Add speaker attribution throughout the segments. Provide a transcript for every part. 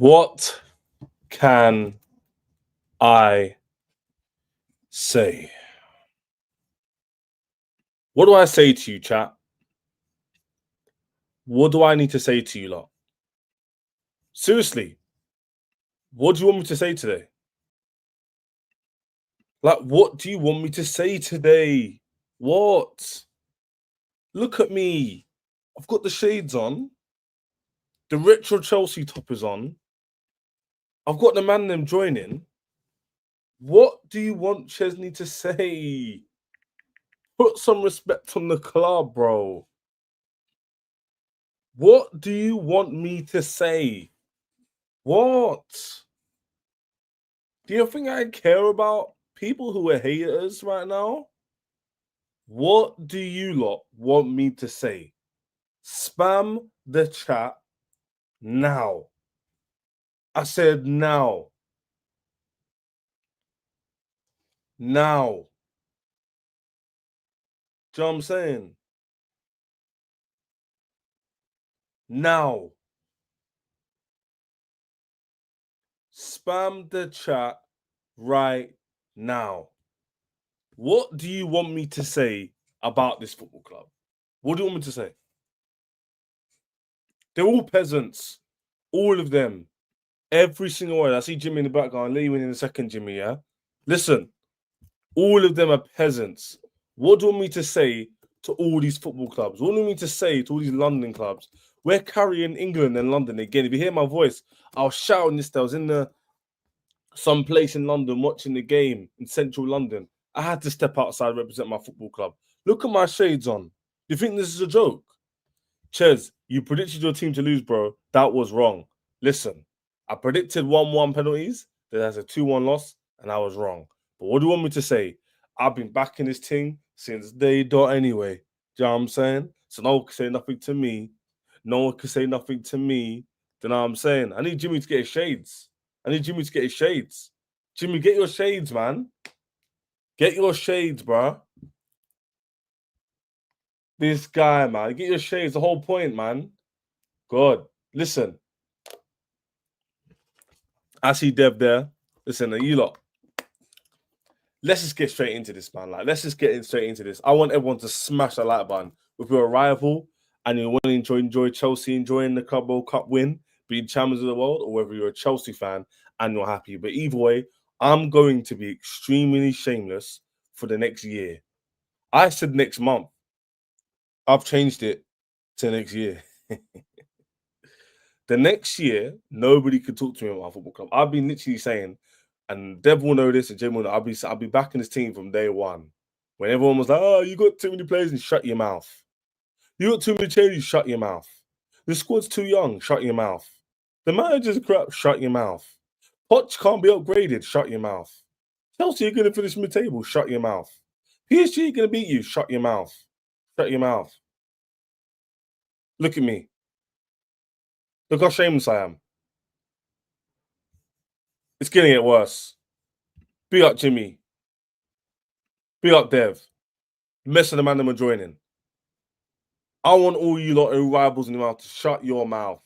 Speaker 1: What can I say? What do I say to you, chat? What do I need to say to you lot? Seriously, what do you want me to say today? Like, what do you want me to say today? What? Look at me. I've got the shades on. The retro Chelsea top is on. I've got the man them joining. What do you want Chesney to say? Put some respect on the club, bro. What do you want me to say? What? Do you think I care about people who are haters right now? What do you lot want me to say? Spam the chat now. I said now. Now. Do you know what I'm saying? Now. Spam the chat right now. What do you want me to say about this football club? What do you want me to say? They're all peasants. All of them. Every single one. I see Jimmy in the background. Let you in a second, Jimmy, yeah? Listen. All of them are peasants. What do you want me to say to all these football clubs? What do you want me to say to all these London clubs? We're carrying England and London again. If you hear my voice, I was shouting this. I was in some place in London watching the game in central London. I had to step outside and represent my football club. Look at my shades on. You think this is a joke? Ches, you predicted your team to lose, bro. That was wrong. Listen, I predicted 1-1 penalties. There's a 2-1 loss, and I was wrong. But what do you want me to say? I've been backing this team since day dot anyway. Do you know what I'm saying? So no one can say nothing to me. No one can say nothing to me. Do you know what I'm saying? I need Jimmy to get his shades. Jimmy, get your shades, man. Get your shades, bro. This guy, man. Get your shades. The whole point, man. God. Listen. I see Dev there. Listen, you lot. Let's just get straight into this, man. Like, let's just get straight into this. I want everyone to smash the like button. If you're a rival and you want to enjoy Chelsea, enjoying the Club World Cup win, being champions of the world, or whether you're a Chelsea fan and you're happy. But either way, I'm going to be extremely shameless for the next year. I said next month. I've changed it to next year. The next year, nobody could talk to me about my football club. I've been literally saying, and Dev will know this, and Jim will know, I'll be backing this team from day one. When everyone was like, oh, you got too many players, and shut your mouth. You got too many changes, shut your mouth. The squad's too young, shut your mouth. The manager's crap, shut your mouth. Poch can't be upgraded, shut your mouth. Chelsea are going to finish mid-table, shut your mouth. PSG are going to beat you, shut your mouth. Shut your mouth. Look at me. Look how shameless I am. It's going to get worse. Big up Jimmy. Big up Dev. The rest of the man that are joining. I want all you lot who rivals in the mouth to shut your mouth.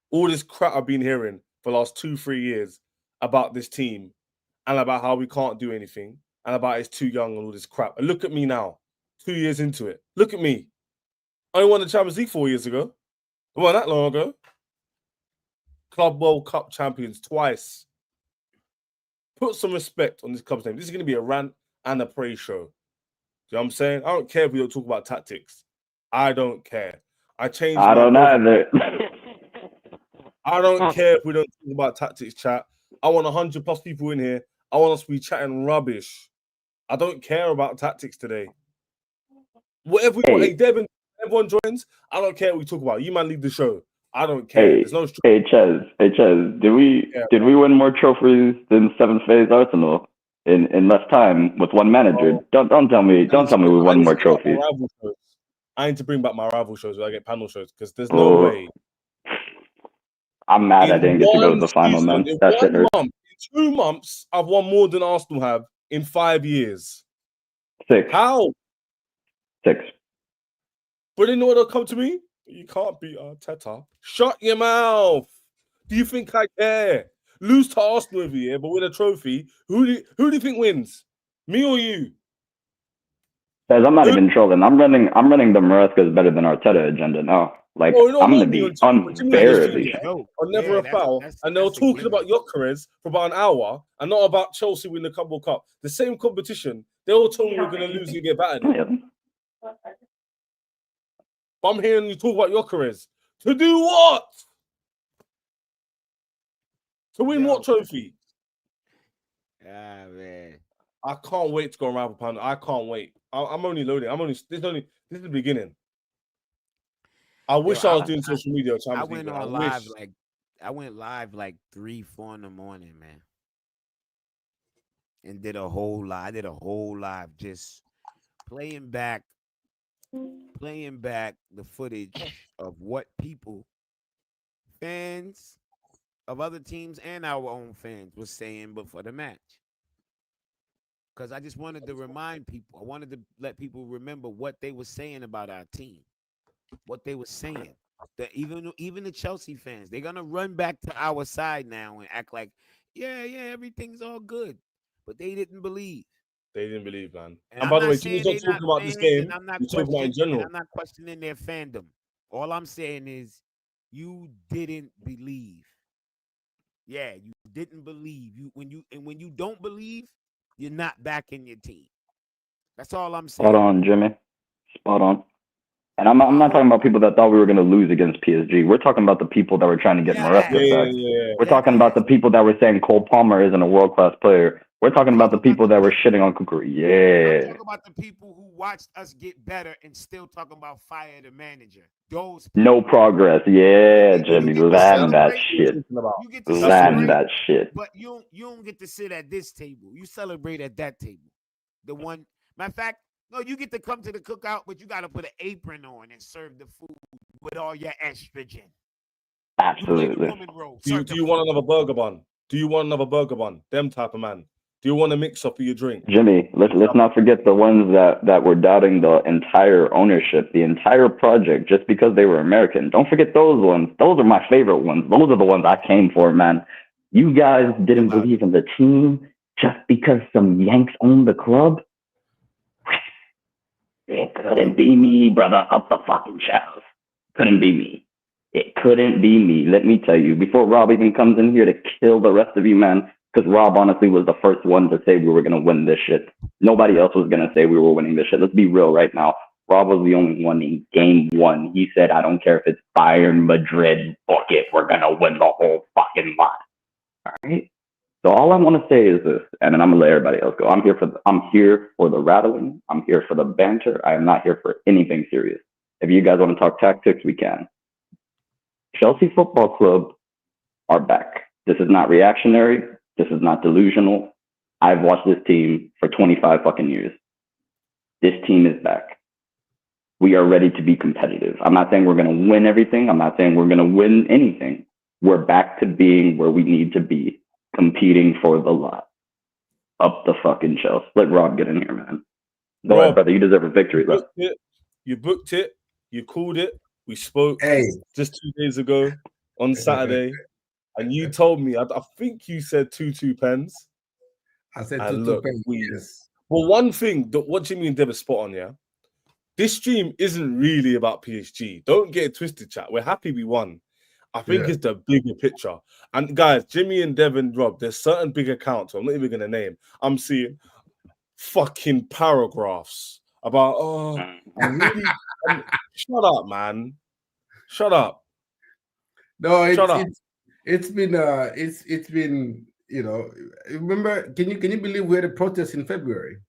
Speaker 1: All this crap I've been hearing for the last 2-3 years about this team and about how we can't do anything and about it's too young and all this crap. And look at me now, 2 years into it. Look at me. I only won the Champions League 4 years ago. It wasn't that long ago. Club World Cup champions twice. Put some respect on this club's name. This is going to be a rant and a praise show. You know what I'm saying? I don't care if we don't talk about tactics. I don't care. I don't either. I don't care if we don't talk about tactics, chat. I want 100+ people in here. I want us to be chatting rubbish. I don't care about tactics today. Whatever we want. Hey, Devin, everyone joins. I don't care what we talk about. You man lead the show. I don't care. There's no.
Speaker 2: Hey, Ches. Did we win more trophies than 7th phase Arsenal in less time with one manager? Don't tell me we won more trophies.
Speaker 1: I need to bring back my rival shows where I get panel shows because there's no way.
Speaker 2: I'm mad I didn't get to go to the final, man. That shit hurt.
Speaker 1: In 2 months, I've won more than Arsenal have in 5 years.
Speaker 2: 6.
Speaker 1: How?
Speaker 2: 6.
Speaker 1: But in order to come to me, you can't beat Arteta. Shut your mouth. Do you think I care? Lose to Arsenal every year, but win a trophy. Who do you think wins? Me or you?
Speaker 2: Guys, I'm not even trolling. I'm running the Maresca's better than Arteta agenda now. Like,
Speaker 1: Oh, no,
Speaker 2: I'm
Speaker 1: not
Speaker 2: gonna
Speaker 1: me
Speaker 2: be
Speaker 1: on Jimmy. Jimmy
Speaker 3: That's
Speaker 1: PSG,
Speaker 2: unbearably.
Speaker 3: a joke.
Speaker 1: or never
Speaker 3: Yeah,
Speaker 1: a foul, and they were
Speaker 3: that's a
Speaker 1: talking
Speaker 3: given.
Speaker 1: about Gyökeres for about an hour, and not about Chelsea winning the Club Cup. The same competition. They all told me we're going to lose and get battered.
Speaker 2: Yeah.
Speaker 1: But I'm hearing you talk about Gyökeres. To do what? To win what trophy?
Speaker 3: Ah, man.
Speaker 1: I can't wait to go on Rival Pound. I can't wait. I'm only loading. This is the beginning. I wish I was doing social media.
Speaker 3: I went on live I went live like 3, 4 in the morning, man, and did a whole live. I did a whole live just playing back the footage of what fans of other teams and our own fans was saying before the match. Because I just wanted to remind people. I wanted to let people remember what they were saying about our team. What they were saying. That even the Chelsea fans, they're gonna run back to our side now and act like, yeah, everything's all good. But they didn't believe.
Speaker 1: They didn't believe, man.
Speaker 3: And
Speaker 1: by the way, Jimmy's not talking about this game. You're talking about in general.
Speaker 3: I'm not questioning their fandom. All I'm saying is you didn't believe. Yeah, you didn't believe. When you don't believe, you're not backing your team. That's all I'm saying.
Speaker 2: Spot on, Jimmy. Spot on. And I'm not talking about people that thought we were going to lose against PSG. We're talking about the people that were trying to get Maresca back. We're talking about the people that were saying Cole Palmer isn't a world-class player. We're talking about the people that were shitting on Kukuri. Yeah.
Speaker 3: I'm talking about the people who watched us get better and still talking about fire the manager. Those people.
Speaker 2: No progress. Yeah, Jimmy. Land that shit.
Speaker 3: You get to
Speaker 2: land that shit.
Speaker 3: But you don't get to sit at this table. You celebrate at that table. The one, matter of fact, no, you get to come to the cookout, but you got to put an apron on and serve the food with all your estrogen.
Speaker 2: Absolutely.
Speaker 1: Do you want another burger bun? Do you want another burger bun? Them type of man. Do you want a mix up for your drink?
Speaker 2: Jimmy, let's not forget the ones that were doubting the entire ownership, the entire project, just because they were American. Don't forget those ones. Those are my favorite ones. Those are the ones I came for, man. You guys didn't believe in the team just because some Yanks owned the club? It couldn't be me, brother, up the fucking shelf. Couldn't be me. It couldn't be me. Let me tell you, before Rob even comes in here to kill the rest of you, man, because Rob honestly was the first one to say we were going to win this shit. Nobody else was going to say we were winning this shit. Let's be real right now. Rob was the only one in game 1. He said, I don't care if it's Bayern, Madrid, fuck it. We're going to win the whole fucking lot. All right? So all I want to say is this, and then I'm going to let everybody else go. I'm here for the rattling. I'm here for the banter. I am not here for anything serious. If you guys want to talk tactics, we can. Chelsea Football Club are back. This is not reactionary. This is not delusional. I've watched this team for 25 fucking years. This team is back. We are ready to be competitive. I'm not saying we're going to win everything. I'm not saying we're going to win anything. We're back to being where we need to be, competing for the lot. Up the fucking Chelsea. Let Rob get in here, man. Go ahead, brother. You deserve a victory.
Speaker 1: You booked it. You called it. We spoke just 2 days ago on Saturday. And you told me, I think you said 2 pens.
Speaker 4: I said 2 pens. Yes.
Speaker 1: Well, one thing, what Jimmy and Deb are spot on, yeah? This stream isn't really about PSG. Don't get it twisted, chat. We're happy we won. I think it's the bigger picture. And guys, Jimmy and Dev and Rob, there's certain big accounts I'm not even going to name. I'm seeing fucking paragraphs about, shut up, man. Shut up.
Speaker 4: No, it's been, you know, remember, can you believe we had a protest in February?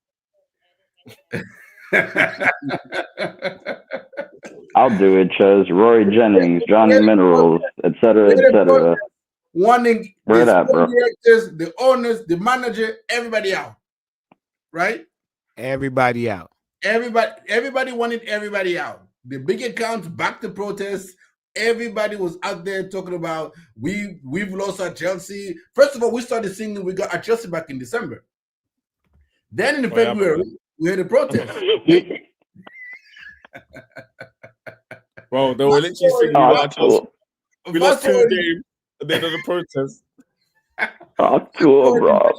Speaker 2: I'll do it, Ches. Rory Jennings, Johnny Minerals, etc., etc.
Speaker 4: Wanting
Speaker 2: the
Speaker 4: directors, the owners, the manager, everybody out. Right?
Speaker 3: Everybody out.
Speaker 4: Everybody wanted everybody out. The big accounts back to protest. Everybody was out there talking about we've lost our Chelsea. First of all, we started singing we got our Chelsea back in December. Then in February, we had a protest.
Speaker 1: Bro, they were literally singing we lost 2 games. at the end of the protest.
Speaker 2: Talk to him, Rob.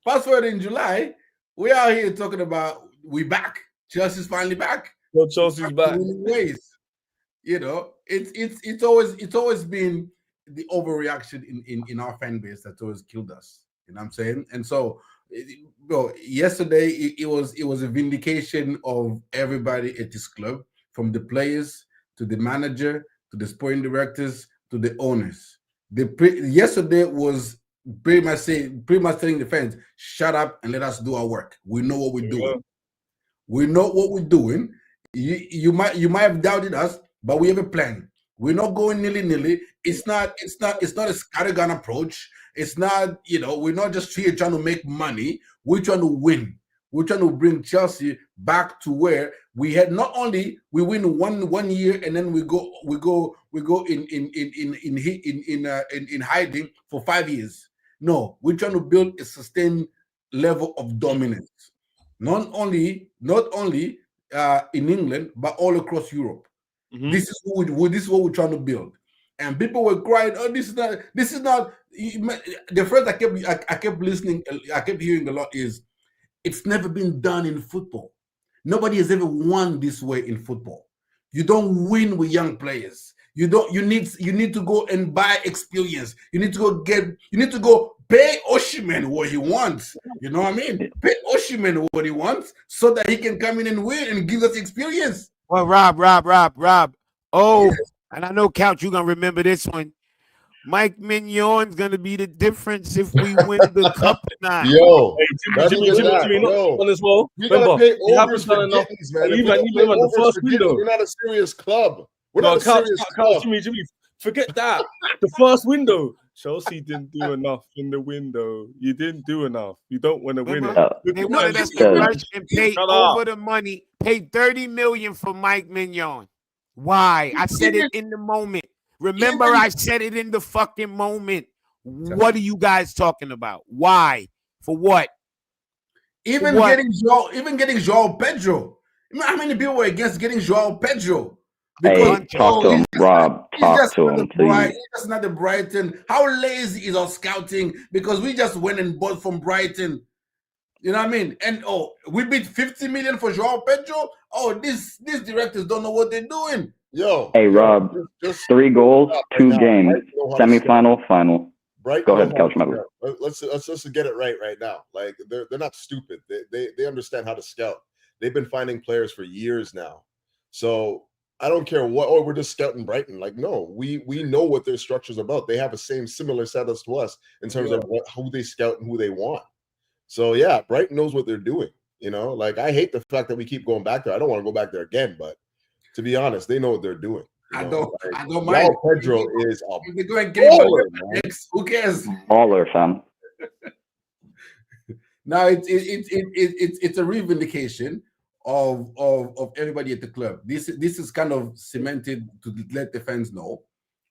Speaker 4: Fast forward in July, we are here talking about we back. Chelsea's finally back.
Speaker 1: Well, Chelsea's back.
Speaker 4: Winning ways. You know, it's always been the overreaction in our fan base that's always killed us. You know what I'm saying? And so, yesterday it was a vindication of everybody at this club, from the players to the manager to the sporting directors to the owners. Yesterday was pretty much telling the fans, shut up and let us do our work. We know what we're doing. We know what we're doing. You might have doubted us, but we have a plan. We're not going nilly-nilly. It's not a scattergun approach. It's not, we're not just here trying to make money. We're trying to win. We're trying to bring Chelsea back to where we had. Not only we win one year and then we go in hiding for 5 years. No, we're trying to build a sustained level of dominance. Not only in England, but all across Europe. Mm-hmm. This is what we're trying to build. And people were crying, "Oh, this is not." The phrase I kept listening, I kept hearing a lot is, "It's never been done in football. Nobody has ever won this way in football. You don't win with young players. You need to go and buy experience. You need to go pay Osimhen what he wants. You know what I mean? Pay Osimhen what he wants so that he can come in and win and give us experience."
Speaker 3: Well, Rob. Oh, yes. And I know, Couch, you're going to remember this one. Mike Mignon's going to be the difference if we win the cup or not.
Speaker 5: Yo,
Speaker 1: Jimmy, not on as well.
Speaker 5: You got to pay overs for Gittins, man.
Speaker 1: Even the first window.
Speaker 5: We're not a serious club. We're not a serious club.
Speaker 1: Jimmy, forget that. The first window. Chelsea didn't do enough in the window. You didn't do enough. You don't want to win it.
Speaker 3: They wanted us to rush and pay over the money. Pay $30 million for Mike Mignon. Why? I said it in the moment. Remember, I said it in the fucking moment. What are you guys talking about? Why? For what?
Speaker 4: Getting João Pedro. How many people were against getting João Pedro?
Speaker 2: Because, talk to him, Rob. Talk to him, please.
Speaker 4: He's just not the Brighton. How lazy is our scouting? Because we just went and bought from Brighton. You know what I mean? And we bid 50 million for João Pedro. These directors don't know what they're doing.
Speaker 5: Yo.
Speaker 2: Hey, Rob. Just 3 goals, 2 games, semifinal, final.
Speaker 5: Right.
Speaker 2: Go ahead, Coach Member.
Speaker 5: Let's just get it right now. Like they're not stupid. They understand how to scout. They've been finding players for years now. So I don't care what. We're just scouting Brighton. Like, no, we know what their structure's about. They have a similar setups to us in terms of who they scout and who they want. So yeah, Brighton knows what they're doing. Like I hate the fact that we keep going back there. I don't want to go back there again, but to be honest, they know what they're doing.
Speaker 4: I don't mind.
Speaker 5: Pedro is a
Speaker 4: baller, man. Who cares?
Speaker 2: Baller, fam.
Speaker 4: Now it's a revindication of everybody at the club. This is kind of cemented to let the fans know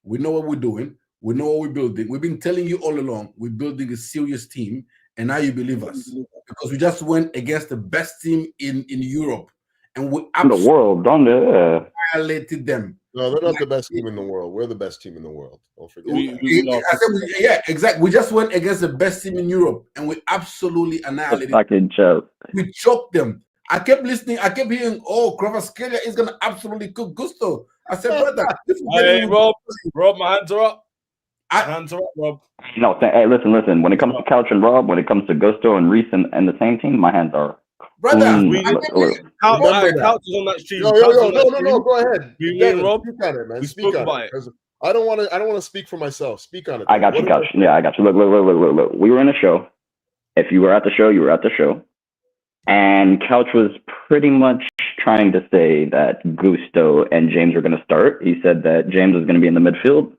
Speaker 4: we know what we're doing. We know what we're building. We've been telling you all along we're building a serious team, and now you believe us because we just went against the best team in Europe, and we
Speaker 2: absolutely the world,
Speaker 4: violated them.
Speaker 5: No, they're not the best team in the world. We're the best team in the world. Don't forget.
Speaker 4: Yeah, exactly. We just went against the best team in Europe, and we absolutely annihilated
Speaker 2: them.
Speaker 4: We choked them. I kept listening. I kept hearing, Kvaratskhelia is going to absolutely cook Gusto. I said, brother.
Speaker 1: Hey, Rob, my hands are up. Hands are up, Rob.
Speaker 2: No, hey, listen. When it comes to Couch and Rob, when it comes to Gusto and Reece and the same team, my hands are
Speaker 4: brother.
Speaker 1: Couch is on that stream.
Speaker 5: No. Go ahead.
Speaker 1: Rob,
Speaker 5: speak on it, man. Speak on it. I don't want to speak for myself. Speak on it.
Speaker 2: I got you, Couch. Yeah, I got you. Look. We were in a show. If you were at the show, you were at the show. And Couch was pretty much trying to say that Gusto and James were going to start. He said that James was going to be in the midfield.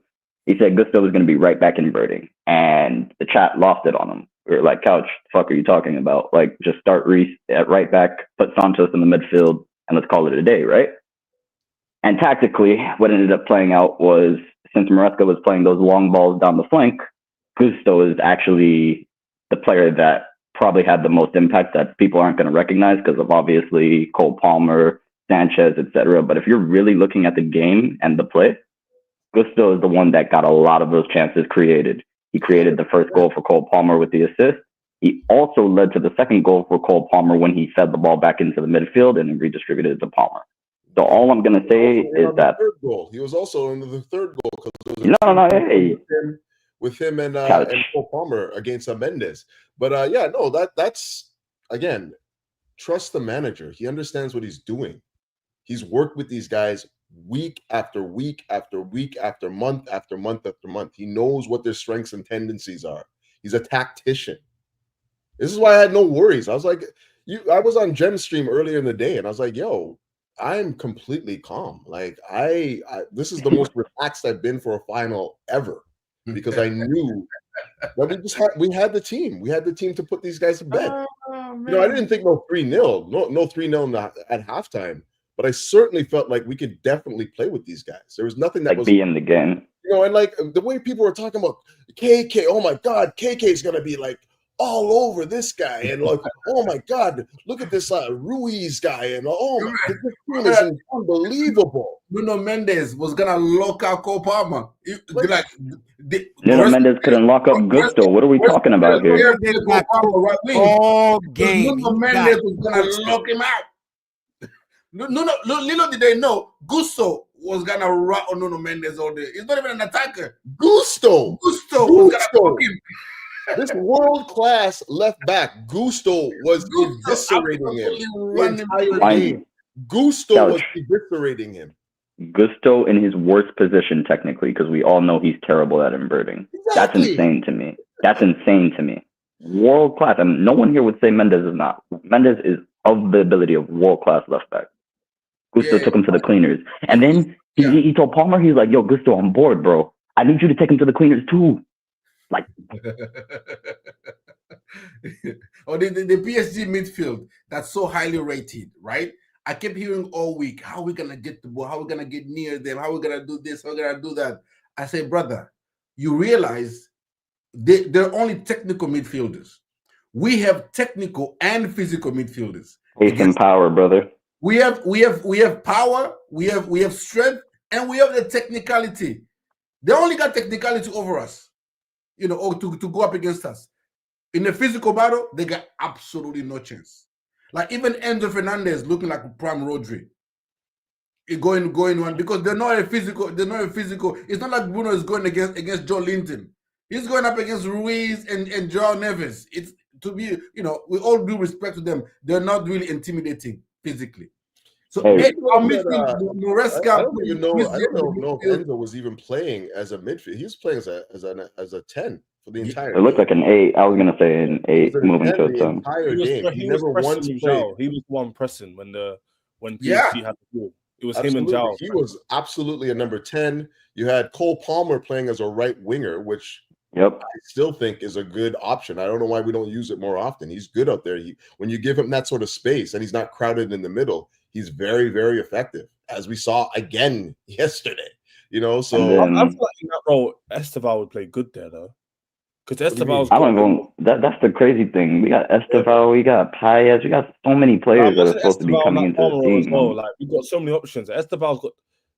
Speaker 2: He said Gusto was going to be right back inverting. And the chat lost it on him. We were like, Couch, the fuck are you talking about? Like, just start Reece at right back, put Sanchez in the midfield, and let's call it a day, right? And tactically, what ended up playing out was, since Maresca was playing those long balls down the flank, Gusto is actually the player that probably had the most impact that people aren't going to recognize because of obviously Cole Palmer, Sanchez, etc. But if you're really looking at the game and the play, Gusto is the one that got a lot of those chances created. He created the first goal for Cole Palmer with the assist. He also led to the second goal for Cole Palmer when he fed the ball back into the midfield and redistributed it to Palmer. So all I'm going to say is that
Speaker 5: third goal. He was also in the third goal because
Speaker 2: hey,
Speaker 5: with him and Cole Palmer against Mendes. But that's again, trust the manager. He understands what he's doing. He's worked with these guys week after week after week after month after month after month. He knows what their strengths and tendencies are. He's a tactician. This is why I had no worries. I was like, I was on Gem's stream earlier in the day, and I was like, yo, I'm completely calm. Like this is the most relaxed I've been for a final ever, because I knew that we had the team. We had the team to put these guys to bed. I didn't think no 3-0, no 3-0 at halftime, but I certainly felt like we could definitely play with these guys. There was nothing that was
Speaker 2: be in the game.
Speaker 5: And like the way people were talking about KK, oh my God, KK is gonna be like all over this guy, and like, oh my God, look at this Ruiz guy, and this team is unbelievable.
Speaker 4: Nuno Mendes was gonna lock out Cole Palmer.
Speaker 2: Nuno Mendes couldn't lock up Gusto. What are we talking about here?
Speaker 3: All game.
Speaker 4: Nuno Mendes was gonna lock him out. Little did they know Gusto was gonna run on Nuno Mendes all day. He's not even an attacker.
Speaker 5: Gusto
Speaker 4: was gonna fuck him.
Speaker 5: This world-class left back, Gusto was eviscerating him the entire game. Gusto was eviscerating him.
Speaker 2: Gusto in his worst position, technically, because we all know he's terrible at inverting. Exactly. That's insane to me. World-class. I mean, no one here would say Mendes is not. Mendes is of the ability of world-class left back. Gusto took him to the cleaners. And then he told Palmer, he's like, yo, Gusto, I'm bored, bro. I need you to take him to the cleaners, too. Like,
Speaker 4: the PSG midfield that's so highly rated, right? I kept hearing all week, how are we gonna get the ball? How are we gonna get near them? How are we gonna do this? How are we gonna do that? I say, brother, you realize they're only technical midfielders. We have technical and physical midfielders.
Speaker 2: Pace and power, brother.
Speaker 4: We have power, we have strength, and we have the technicality. They only got technicality over us. Or to go up against us. In a physical battle, they got absolutely no chance. Like even Enzo Fernandez looking like a prime Rodri. Going one because they're not a physical. It's not like Bruno is going against Joe Linton. He's going up against Ruiz and Joao Neves. It's to be, with all due respect to them, they're not really intimidating physically. So
Speaker 5: I don't even know if Enzo was even playing as a midfield. He was playing as a 10 for the entire.
Speaker 2: It looked like an 8. I was gonna say an 8 moving to a 10.
Speaker 5: He never once played.
Speaker 1: He was the one pressing when PSG had the ball. It was him and Joao.
Speaker 5: He was absolutely a number 10. You had Cole Palmer playing as a right winger, which I still think is a good option. I don't know why we don't use it more often. He's good out there. When you give him that sort of space and he's not crowded in the middle, he's very, very effective, as we saw again yesterday. So
Speaker 1: I feel like in that role, Esteval would play good there though, because Esteval's.
Speaker 2: That's the crazy thing. We got Esteval, we got Paez, we got so many players that are supposed to be coming into the team.
Speaker 1: Like we've got so many options. Esteval's got.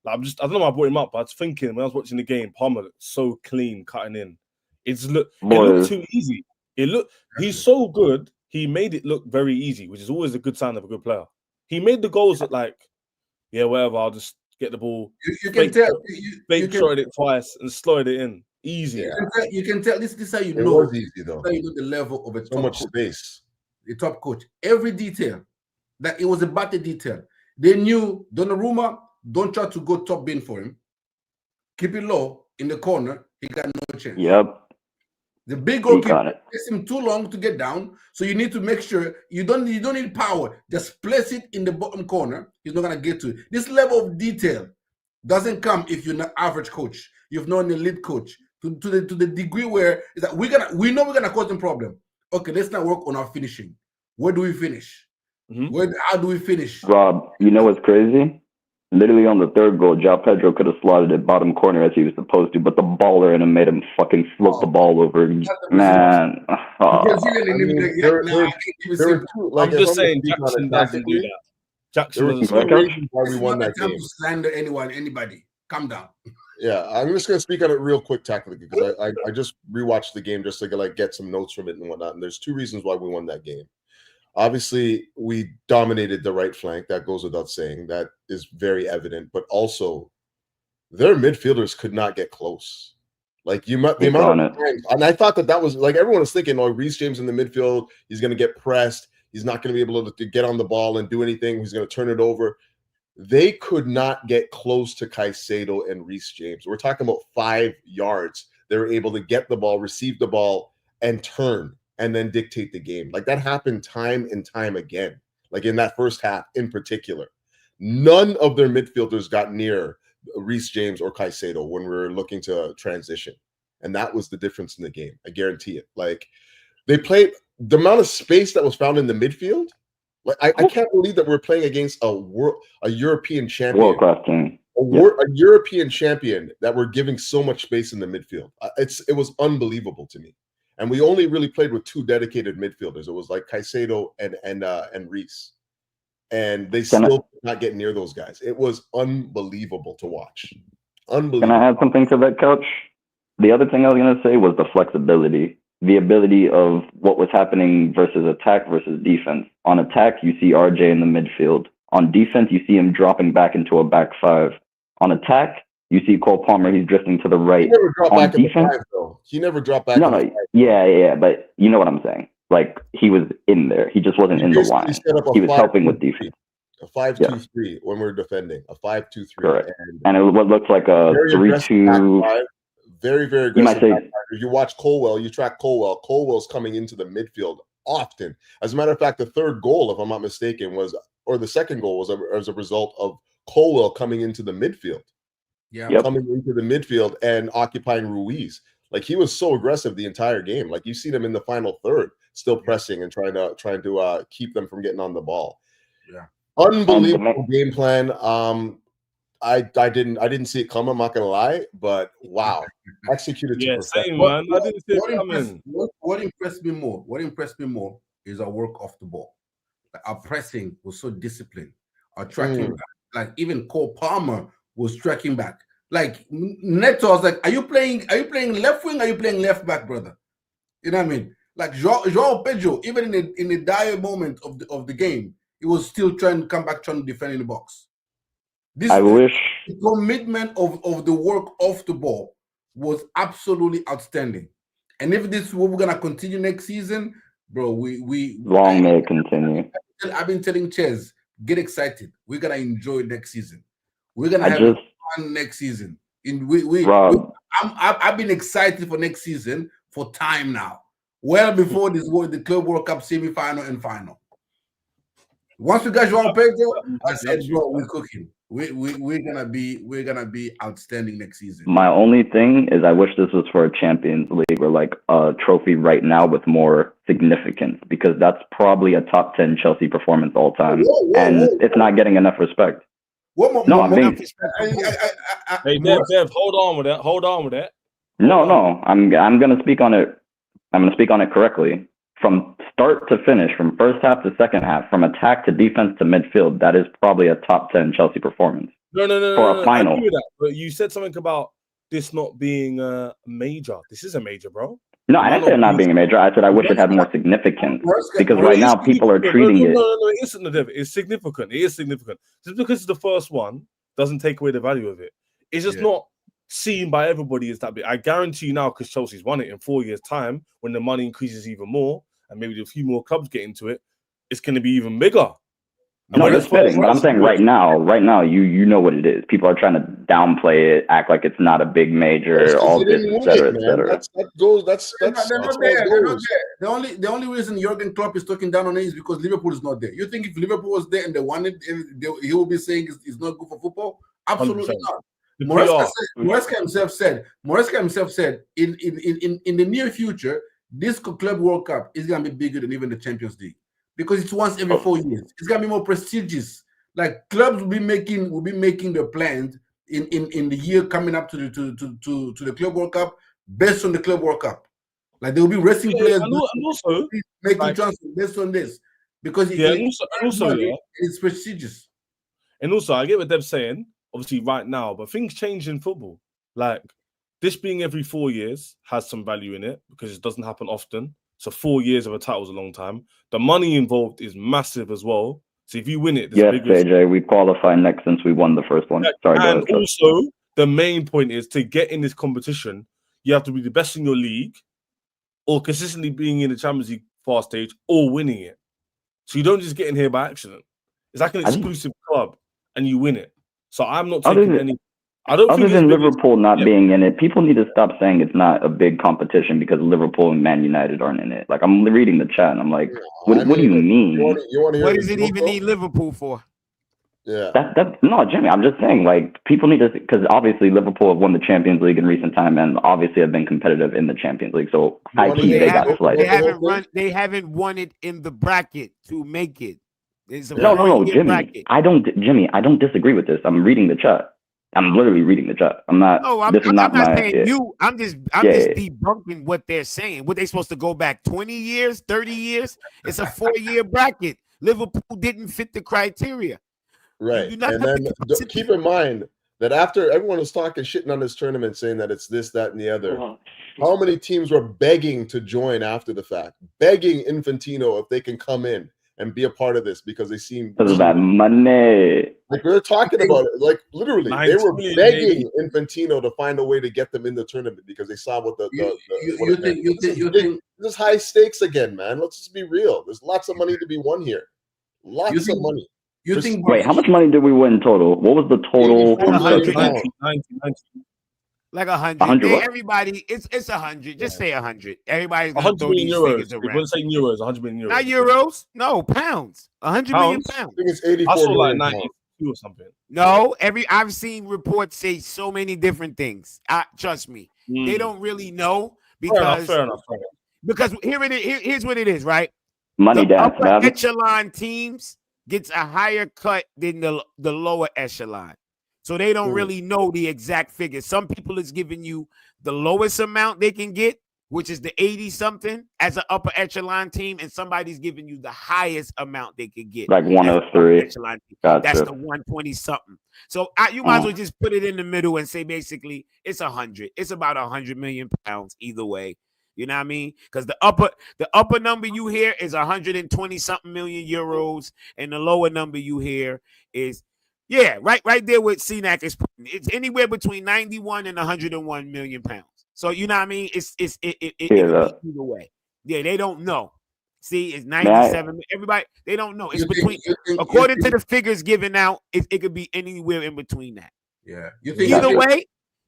Speaker 1: Like, I don't know why I brought him up, but I was thinking when I was watching the game, Palmer looked so clean cutting in. It looked too easy. He's so good. He made it look very easy, which is always a good sign of a good player. He made the goals that whatever, I'll just get the ball.
Speaker 4: You can tell.
Speaker 1: Shot it twice and slotted it in. Easy.
Speaker 4: You can tell. This is how you
Speaker 5: it
Speaker 4: know.
Speaker 5: Was easy though.
Speaker 4: How you know the level of a
Speaker 5: so much space.
Speaker 4: The top coach. Every detail. That it was about the detail. They knew Donnarumma, don't try to go top bin for him. Keep it low in the corner. He got no chance.
Speaker 2: Yep.
Speaker 4: The big goalkeeper takes him too long to get down, so you need to make sure you don't need power. Just place it in the bottom corner. He's not gonna get to it. This level of detail doesn't come if you're not average coach. You've not an elite coach to the degree where is that we know we're gonna cause them problem. Okay, let's not work on our finishing. Where do we finish? How do we finish?
Speaker 2: Rob, you know what's crazy? Literally on the third goal, João Pedro could have slotted it bottom corner as he was supposed to, but the baller in him made him fucking float the ball over. Man.
Speaker 1: I'm just saying, Jackson doesn't do that. Jackson doesn't
Speaker 5: why we won that game.
Speaker 4: To slander anybody. Calm down.
Speaker 5: Yeah, I'm just gonna speak on it real quick tactically because I just rewatched the game just to like get some notes from it and whatnot. And there's two reasons why we won that game. Obviously, we dominated the right flank. That goes without saying. That is very evident. But also, their midfielders could not get close. Like the amount of times, and I thought that was like everyone was thinking, oh, Reece James in the midfield, he's going to get pressed. He's not going to be able to get on the ball and do anything. He's going to turn it over. They could not get close to Caicedo and Reece James. We're talking about 5 yards. They were able to get the ball, receive the ball, and turn, and then dictate the game. Like that happened time and time again. Like in that first half in particular. None of their midfielders got near Reece James or Caicedo when we were looking to transition. And that was the difference in the game. I guarantee it. Like they played the amount of space that was found in the midfield. Like I can't believe that we're playing against a European champion.
Speaker 2: World-class team.
Speaker 5: A European champion that we're giving so much space in the midfield. It was unbelievable to me. And we only really played with 2 dedicated midfielders. It was like Caicedo and Reece. And they still could not get near those guys. It was unbelievable to watch. Unbelievable.
Speaker 2: Can I add something to that, Coach? The other thing I was going to say was the flexibility, the ability of what was happening versus attack versus defense. On attack, you see RJ in the midfield. On defense, you see him dropping back into a back 5. On attack, you see Cole Palmer, he's drifting to the right.
Speaker 5: He never dropped back
Speaker 2: defense,
Speaker 5: in the 5, though. He never dropped back.
Speaker 2: No, yeah, but you know what I'm saying. Like he was in there. He just wasn't in the line. He was helping with defense.
Speaker 5: A 5-2-3 when we're defending. A 5-2-3.
Speaker 2: Correct. And it what looks like a 3-2.
Speaker 5: Very, very aggressive. If you watch Colwell, you track Colwell. Colwell's coming into the midfield often. As a matter of fact, the third goal, if I'm not mistaken, or the second goal was as a result of Colwell coming into the midfield.
Speaker 4: Yeah,
Speaker 5: coming into the midfield and occupying Ruiz. Like he was so aggressive the entire game. Like you see them in the final third, still pressing and trying to keep them from getting on the ball.
Speaker 4: Yeah,
Speaker 5: unbelievable game plan. I didn't see it coming. I'm not gonna lie, but wow, executed to perfection.
Speaker 1: Same, man. I didn't see it coming.
Speaker 4: What impressed me more? What impressed me more is our work off the ball. Like our pressing was so disciplined. Our tracking back, like even Cole Palmer was tracking back. Like Neto was like, "Are you playing left wing? Are you playing left back, brother?" You know what I mean? Like João Pedro, even in the dire moment of the game, he was still trying to come back, trying to defend in the box. The commitment of the work off the ball was absolutely outstanding. And if this is what we're gonna continue next season, bro,
Speaker 2: long may it continue.
Speaker 4: I've been telling Ches, get excited. We're gonna enjoy next season. We're gonna have fun next season. I've been excited for next season for time now. Well before the Club World Cup semi-final and final. Once we got João Pedro, I said, bro, we're cooking. We're gonna be outstanding next season.
Speaker 2: My only thing is I wish this was for a Champions League or like a trophy right now with more significance, because that's probably a top 10 Chelsea performance all time, it's not getting enough respect.
Speaker 1: Hey, Dev, hold on with that.
Speaker 2: No, I'm gonna speak on it. I'm gonna speak on it correctly. From start to finish, from first half to second half, from attack to defense to midfield, that is probably a top 10 Chelsea performance.
Speaker 1: No,
Speaker 2: for a final.
Speaker 1: I agree with that, but you said something about this not being major. This is a major, bro.
Speaker 2: No, I didn't say it not being a major. I said I wish it had more significance, because right now people are treating it.
Speaker 1: No, it's significant. It is significant. Just because it's the first one doesn't take away the value of it. It's just not seen by everybody as that big. I guarantee you now, because Chelsea's won it in 4 years' time, when the money increases even more, and maybe a few more clubs get into it, it's going to be even bigger.
Speaker 2: No, it's fitting, but I'm saying right now, you know what it is. People are trying to downplay it, act like it's not a big major, all this, et cetera, et cetera.
Speaker 4: The only reason Jurgen Klopp is talking down on it is because Liverpool is not there. You think if Liverpool was there and they won it, he will be saying it's not good for football? Absolutely 100%. Not. Moresca himself said in the near future, this Club World Cup is going to be bigger than even the Champions League, because it's once every 4 years. It's going to be more prestigious. Like clubs will be making their plans in the year coming up to the Club World Cup based on the Club World Cup. Like there will be racing players
Speaker 1: and also
Speaker 4: making transfers based on this, because it's prestigious.
Speaker 1: And also, I get what Deb's saying, obviously right now, but things change in football. Like, this being every 4 years has some value in it because it doesn't happen often. So 4 years of a title is a long time. The money involved is massive as well. So if you win it, there's
Speaker 2: Yes,
Speaker 1: a big risk.
Speaker 2: AJ, we qualify next since we won the first one. Sorry, go
Speaker 1: And
Speaker 2: ahead.
Speaker 1: also, the main point is to get in this competition, you have to be the best in your league or consistently being in the Champions League fast stage or winning it. So you don't just get in here by accident. It's like an exclusive club and you win it. So I'm not taking any. I don't
Speaker 2: Other
Speaker 1: think
Speaker 2: than Liverpool not being in it, people need to stop saying it's not a big competition because Liverpool and Man United aren't in it. Like, I'm reading the chat and I'm like, what do you mean?
Speaker 5: You want to hear
Speaker 3: What does it even need Liverpool for?
Speaker 5: Yeah.
Speaker 2: No, Jimmy, I'm just saying, like, people need to, because obviously Liverpool have won the Champions League in recent time and obviously have been competitive in the Champions League. So they
Speaker 3: haven't won it in the bracket to make it.
Speaker 2: No, Jimmy, I don't disagree with this. I'm reading the chat. I'm literally reading the chat. I'm not.
Speaker 3: No, I'm not saying you. I'm just debunking what they're saying. What they supposed to go back 20 years, 30 years? It's a 4-year bracket. Liverpool didn't fit the criteria.
Speaker 5: Right. And then keep in mind that after everyone was talking shitting on this tournament, saying that it's this, that, and the other, how many teams were begging to join after the fact, begging Infantino if they can come in and be a part of this because they seem
Speaker 2: because of that money.
Speaker 5: Like we were talking about it, like literally, they were begging Infantino to find a way to get them in the tournament because they saw what you think this is high stakes again, man. Let's just be real. There's lots of money to be won here. Lots of money.
Speaker 2: Wait, how much money did we win total? What was the total?
Speaker 1: 90.
Speaker 3: Like 100. Everybody, it's 100. Just say 100. Everybody's gonna throw these figures around.
Speaker 1: We're not saying euros. 100 million euros.
Speaker 3: Not euros. No, pounds. 100 million pounds.
Speaker 5: I think it's 84
Speaker 1: I saw
Speaker 5: million
Speaker 1: like 92 or something.
Speaker 3: No, I've seen reports say so many different things. Trust me, they don't really know because
Speaker 1: fair enough.
Speaker 3: Because here's what it is, right?
Speaker 2: Money down.
Speaker 3: Upper echelon teams gets a higher cut than the lower echelon. So they don't really know the exact figures. Some people is giving you the lowest amount they can get, which is the 80-something as an upper echelon team, and somebody's giving you the highest amount they could get.
Speaker 2: Like 103.
Speaker 3: Gotcha. That's the 120-something. So you might as well just put it in the middle and say basically it's 100. It's about 100 million pounds either way. You know what I mean? Because the upper number you hear is 120-something million euros, and the lower number you hear is right there with CNAC is putting. It's anywhere between 91 and 101 million pounds. So you know what I mean? It either way. Yeah, they don't know. See, it's 97. Everybody, they don't know. It's according to the figures given out, it could be anywhere in between that.
Speaker 4: Yeah.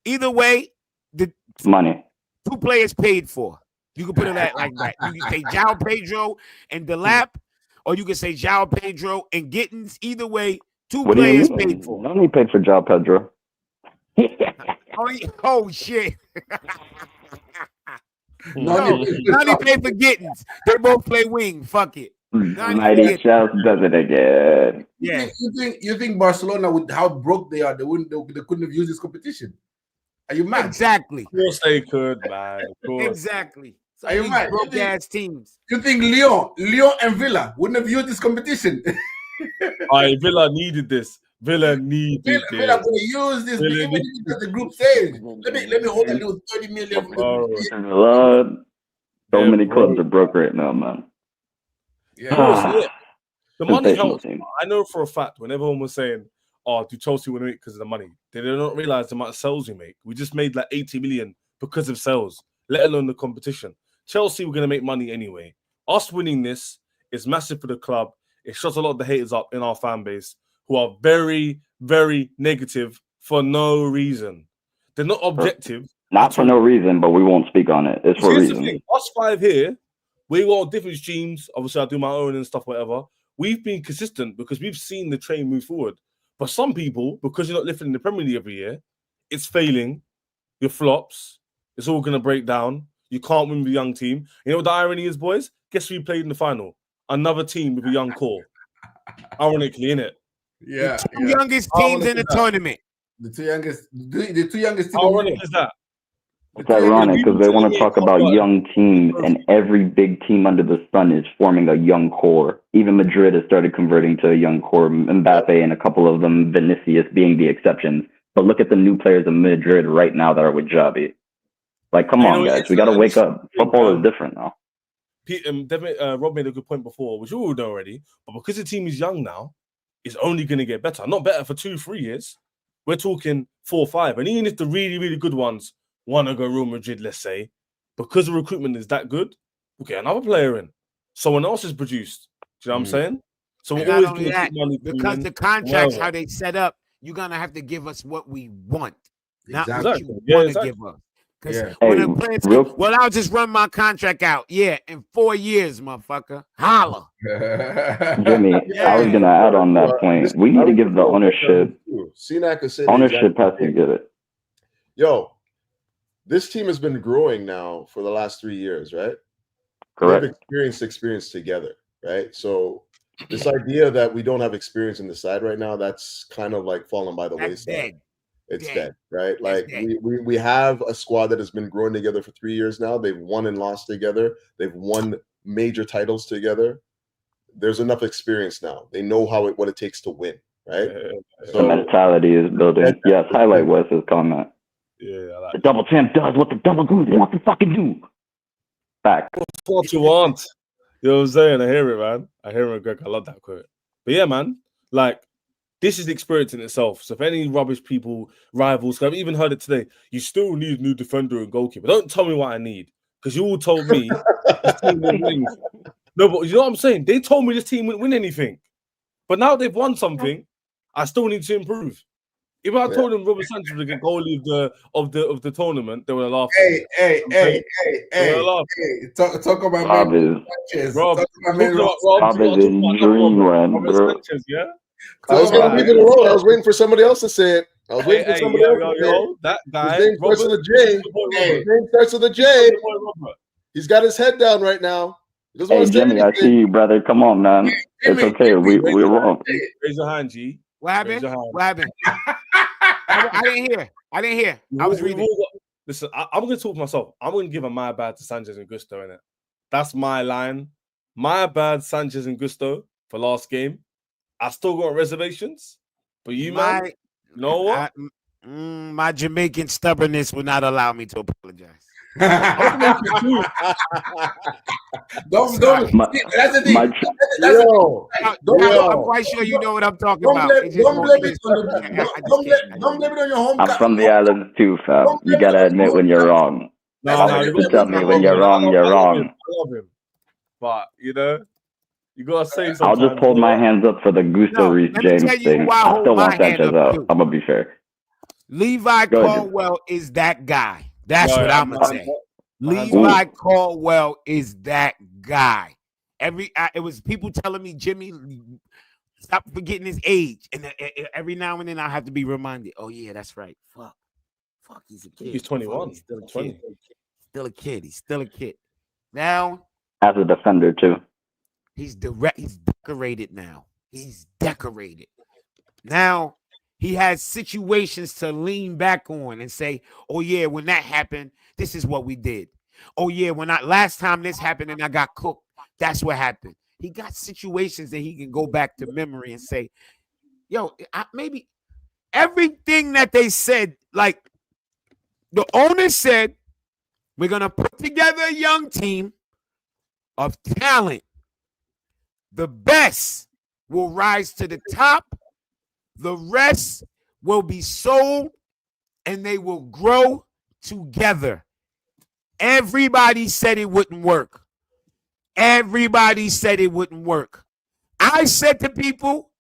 Speaker 3: Either way, the
Speaker 2: money.
Speaker 3: 2 players paid for. You can put it like that. You can say João Pedro and Delap, or you can say João Pedro and Gittins. Either way, 2 players paid for.
Speaker 2: No need paid for João Pedro.
Speaker 3: Oh shit. None paid for Gittins. They both play wing. Fuck it.
Speaker 2: Mighty Chelsea does it again.
Speaker 3: Yeah.
Speaker 4: You think Barcelona, with how broke they are, they couldn't have used this competition? Are you mad?
Speaker 3: Exactly.
Speaker 1: Of course they could, man. Of course.
Speaker 3: Exactly. So
Speaker 4: are you mad?
Speaker 3: Broke ass teams.
Speaker 4: You think Lyon and Villa wouldn't have used this competition?
Speaker 1: Villa needed this. Villa gonna
Speaker 4: use this because the group says. Let me hold a little 30 million.
Speaker 2: So many clubs are broke right now, man.
Speaker 1: Yeah. The money helps. I know for a fact when everyone was saying, do Chelsea win it because of the money? They did not realize the amount of sales we make. We just made like 80 million because of sales, let alone the competition. Chelsea were going to make money anyway. Us winning this is massive for the club. It shuts a lot of the haters up in our fan base who are very, very negative for no reason. They're not objective.
Speaker 2: Not for no reason, but we won't speak on it. It's for a reason.
Speaker 1: Us 5 here, we got different streams. Obviously, I do my own and stuff, whatever. We've been consistent because we've seen the train move forward. But some people, because you're not lifting in the Premier League every year, it's failing. Your flops. It's all going to break down. You can't win with a young team. You know what the irony is, boys? Guess who played in the final? Another team with a young core. Ironically, innit?
Speaker 4: Yeah.
Speaker 3: The 2 youngest teams in the tournament.
Speaker 4: The two youngest teams.
Speaker 1: How ironic is that?
Speaker 2: It's ironic because they want to talk about young teams, and every big team under the sun is forming a young core. Even Madrid has started converting to a young core. Mbappe and a couple of them, Vinicius being the exceptions. But look at the new players in Madrid right now that are with Xavi. Like, come on, guys. We got to wake up. Football is different now.
Speaker 1: Rob made a good point before, which you all know already. But because the team is young now, it's only going to get better. Not better for 2-3 years. We're talking 4-5. And even if the really, really good ones want to go Real Madrid, let's say, because the recruitment is that good, we'll get another player in. Someone else is produced. Do you know what I'm saying? So we're always going to keep money
Speaker 3: because the contracts, how they set up, you're going to have to give us what we want, not what you want to give us. Because when a player says, well, I'll just run my contract out. Yeah, in 4 years, motherfucker. Holla.
Speaker 2: Jimmy, I was going to add on that point. We need to give the ownership. Ownership has to get it.
Speaker 5: Yo, this team has been growing now for the last 3 years, right?
Speaker 2: Correct.
Speaker 5: They've experienced experience together, right? So this idea that we don't have experience in the side right now, that's kind of like falling by the wayside. It's dead, right? Like we have a squad that has been growing together for 3 years now. They've won and lost together. They've won major titles together. There's enough experience now. They know what it takes to win, right?
Speaker 2: So, the mentality is building. Yes, highlight Wes's comment.
Speaker 1: Yeah, I like
Speaker 2: the double champ does what the double goons want to fucking do. Back.
Speaker 1: What you want? You know what I'm saying? I hear it, man. I hear it, Greg. I love that quote. But yeah, man, like, this is the experience in itself. So if any rubbish people, rivals, I've even heard it today, you still need a new defender and goalkeeper. Don't tell me what I need, because you all told me this team wouldn't win. No, but you know what I'm saying? They told me this team wouldn't win anything. But now they've won something, I still need to improve. If I told them Robert Sanchez was the goalie of the tournament, they would have laughed.
Speaker 4: Hey! Talk about
Speaker 2: Rob is
Speaker 4: Sanchez.
Speaker 2: Rob is in dreamland, bro.
Speaker 1: Sanchez, yeah.
Speaker 5: I was going to leave it alone. I was waiting for somebody else to say it. I was waiting for somebody else to say it.
Speaker 1: That guy.
Speaker 5: His name starts with a J. His name starts with a J. He's got his head down right now.
Speaker 2: Hey, Jimmy, I see you, brother. Come on, man. It's okay. We're wrong.
Speaker 1: Raise your hand, G.
Speaker 3: What happened? I didn't hear. I was reading.
Speaker 1: Listen, I'm going to talk for myself. I'm going to give a my bad to Sanchez and Gusto, innit? That's my line. My bad, Sanchez and Gusto for last game. I still got reservations, but you, man, you know what?
Speaker 3: My Jamaican stubbornness will not allow me to apologize.
Speaker 4: Don't. That's the thing.
Speaker 3: I'm quite sure you know what I'm talking about.
Speaker 4: Don't blame it on your home.
Speaker 2: I'm from the islands too, fam. You gotta admit when you're wrong. You tell me when you're wrong, you're wrong.
Speaker 1: I love him, but you gotta say something.
Speaker 2: I'll just hold my hands up for the Gusto Reece James thing. I still want Sanchez out. I'm gonna be fair.
Speaker 3: Levi Caldwell is that guy. That's what I'm gonna say. Levi Caldwell is that guy. It was people telling me, Jimmy, stop forgetting his age, and every now and then I have to be reminded. Oh yeah, that's right. Fuck, he's a kid.
Speaker 1: He's 21.
Speaker 3: He's still a kid. He's still a kid. Now,
Speaker 2: as a defender too.
Speaker 3: He's decorated now. He's decorated. Now he has situations to lean back on and say, oh yeah, when that happened, this is what we did. Oh yeah, last time this happened and I got cooked, that's what happened. He got situations that he can go back to memory and say, yo, maybe everything that they said, like the owner said, we're going to put together a young team of talent. The best will rise to the top. The rest will be sold and they will grow together. Everybody said it wouldn't work. Everybody said it wouldn't work. I said to people,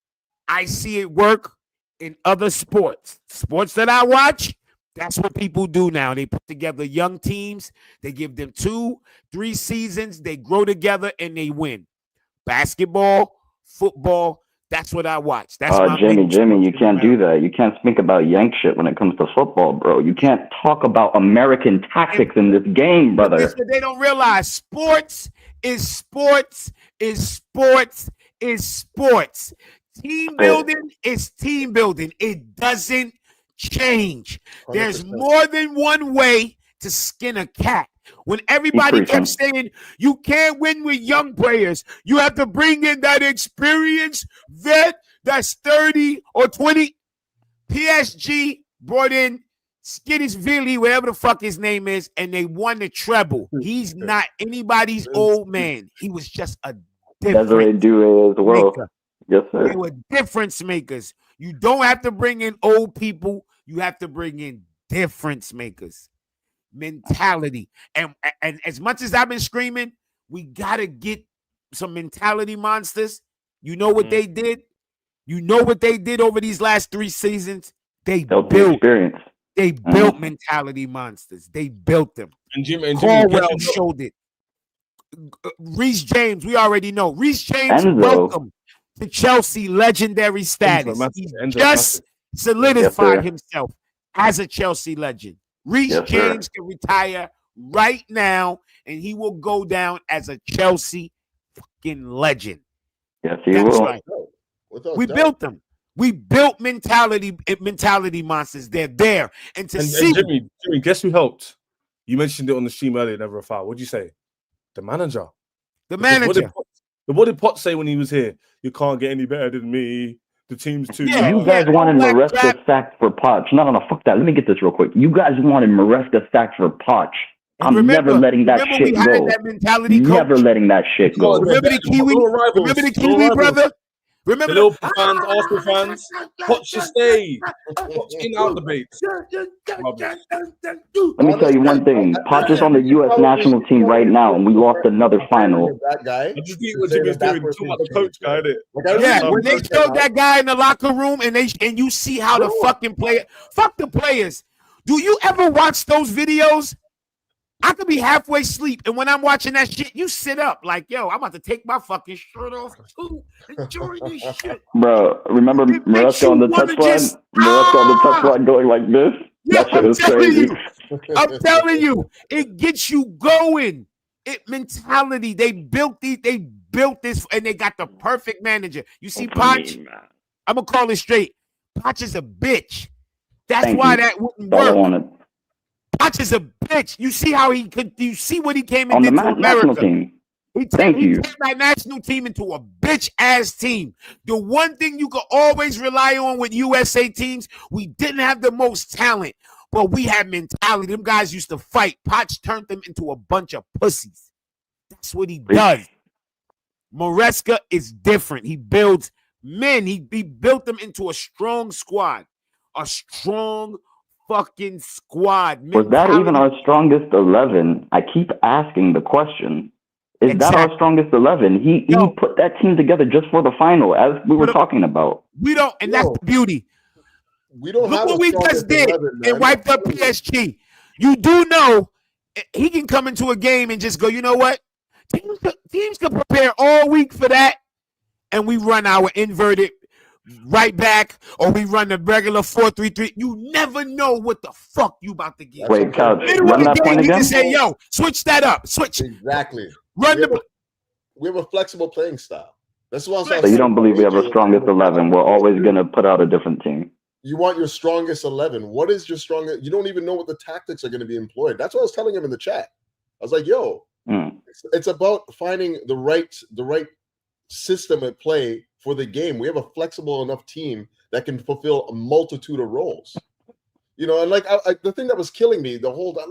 Speaker 3: I see it work in other sports. Sports that I watch, that's what people do now. They put together young teams. They give them 2-3 seasons. They grow together and they win. Basketball, football, that's what I watch. That's
Speaker 2: Jimmy, you can't do that. You can't speak about yank shit when it comes to football, bro. You can't talk about American tactics in this game, brother.
Speaker 3: That's what they don't realize. Sports is sports is sports is sports. Team building is team building. It doesn't change. 100%. There's more than one way to skin a cat. When everybody kept saying you can't win with young players, you have to bring in that experienced vet that's 30 or 20. PSG brought in Skittisvili, whatever the fuck his name is, and they won the treble. He's not anybody's old man. He was just a
Speaker 2: Desiree
Speaker 3: difference
Speaker 2: Douay as well.
Speaker 3: maker.
Speaker 2: Yes, sir.
Speaker 3: They were difference makers. You don't have to bring in old people. You have to bring in difference makers. Mentality. And as much as I've been screaming, we got to get some mentality monsters. You know what they did? You know what they did over these last 3 seasons? They
Speaker 2: Built
Speaker 3: built
Speaker 2: experience.
Speaker 3: They built mentality monsters. They built them.
Speaker 1: And Jimmy,
Speaker 3: Caldwell showed it. Reece James, we already know. Reece James,
Speaker 2: Enzo.
Speaker 3: welcome to Chelsea legendary status. He just solidified himself as a Chelsea legend. Reece James can retire right now, and he will go down as a Chelsea fucking legend.
Speaker 2: Yes, he will.
Speaker 3: Right. We built them. We built mentality monsters. They're there. And
Speaker 1: Jimmy, guess who helped? You mentioned it on the stream earlier, never a foul. What'd you say? The manager. What did Potts say when he was here? You can't get any better than me. The team's too.
Speaker 2: Yeah, you guys wanted Maresca sacked for Poch. No, fuck that. Let me get this real quick. You guys wanted Maresca sacked for Poch. I'm never letting that shit go. Never letting that shit go.
Speaker 3: Remember the Kiwi? Remember the Kiwi, brother? Remember
Speaker 1: the Liverpool fans, Arsenal fans, Potts should stay. Potts in our debates.
Speaker 2: Let me tell you one thing. Potts is on the U.S. national team right now, and we lost another final.
Speaker 5: That guy.
Speaker 1: I just think what Jimmy's doing too much the coach guy, innit?
Speaker 3: Yeah, when they showed that guy in the locker room, and you see how the fucking player, fuck the players. Do you ever watch those videos? I could be halfway asleep, and when I'm watching that shit, you sit up like, yo, I'm about to take my fucking shirt off too. Enjoy this shit.
Speaker 2: Bro, remember Maresca on the touchline? Maresca on the touchline going like this?
Speaker 3: Yeah,
Speaker 2: that shit is crazy.
Speaker 3: I'm telling you, it gets you going. Mentality. They built this, and they got the perfect manager. You see, Poch, I'm gonna call it straight. Poch is a bitch. That's why that wouldn't work. Poch is a bitch. You see how he could. You see what he came into America.
Speaker 2: National team.
Speaker 3: He turned that national team into a bitch ass team. The one thing you could always rely on with USA teams, we didn't have the most talent, but we had mentality. Them guys used to fight. Poch turned them into a bunch of pussies. That's what he does. Maresca is different. He builds men. He built them into a strong squad. A strong fucking squad.
Speaker 2: Was that even our strongest 11? I keep asking the question. Is that our strongest 11? He put that team together just for the final, as we were talking about.
Speaker 3: We don't, and that's the beauty.
Speaker 5: We don't
Speaker 3: Look
Speaker 5: have
Speaker 3: what we just did
Speaker 5: 11,
Speaker 3: and wiped up PSG. You do know he can come into a game and just go, you know what? Teams can prepare all week for that, and we run our inverted right back, or we run the regular 4-3-3. You never know what the fuck you about to get.
Speaker 2: Wait, Couch, run that point again?
Speaker 3: Just say, yo, switch that up. Switch.
Speaker 5: Exactly.
Speaker 3: We
Speaker 5: have a flexible playing style. That's what I'm saying.
Speaker 2: So you don't believe we have our strongest 11? We're always going to put out a different team.
Speaker 5: You want your strongest 11. What is your strongest? You don't even know what the tactics are going to be employed. That's what I was telling him in the chat. I was like, yo, it's about finding the right system at play for the game. We have a flexible enough team that can fulfill a multitude of roles. You know, and like the thing that was killing me the whole time,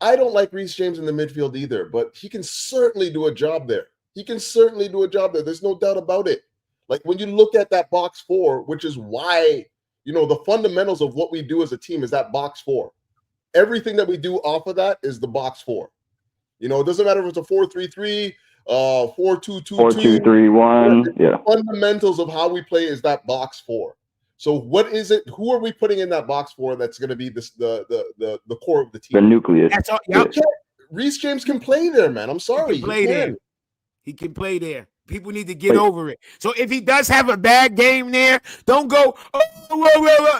Speaker 5: I don't like Reece James in the midfield either, but he can certainly do a job there. There's no doubt about it. Like when you look at that box 4, which is why, you know, the fundamentals of what we do as a team is that box 4. Everything that we do off of that is the box 4. You know, it doesn't matter if it's a 4-3-3, 4-2-2-2,
Speaker 2: 4-2-3-1. Yeah.
Speaker 5: The fundamentals of how we play is that box 4. So what is it? Who are we putting in that box 4 that's going to be the core of the team?
Speaker 2: The nucleus.
Speaker 3: That's all, yep.
Speaker 5: Reece James can play there, man. I'm sorry.
Speaker 3: He can play there. People need to get over it. So if he does have a bad game there, don't go,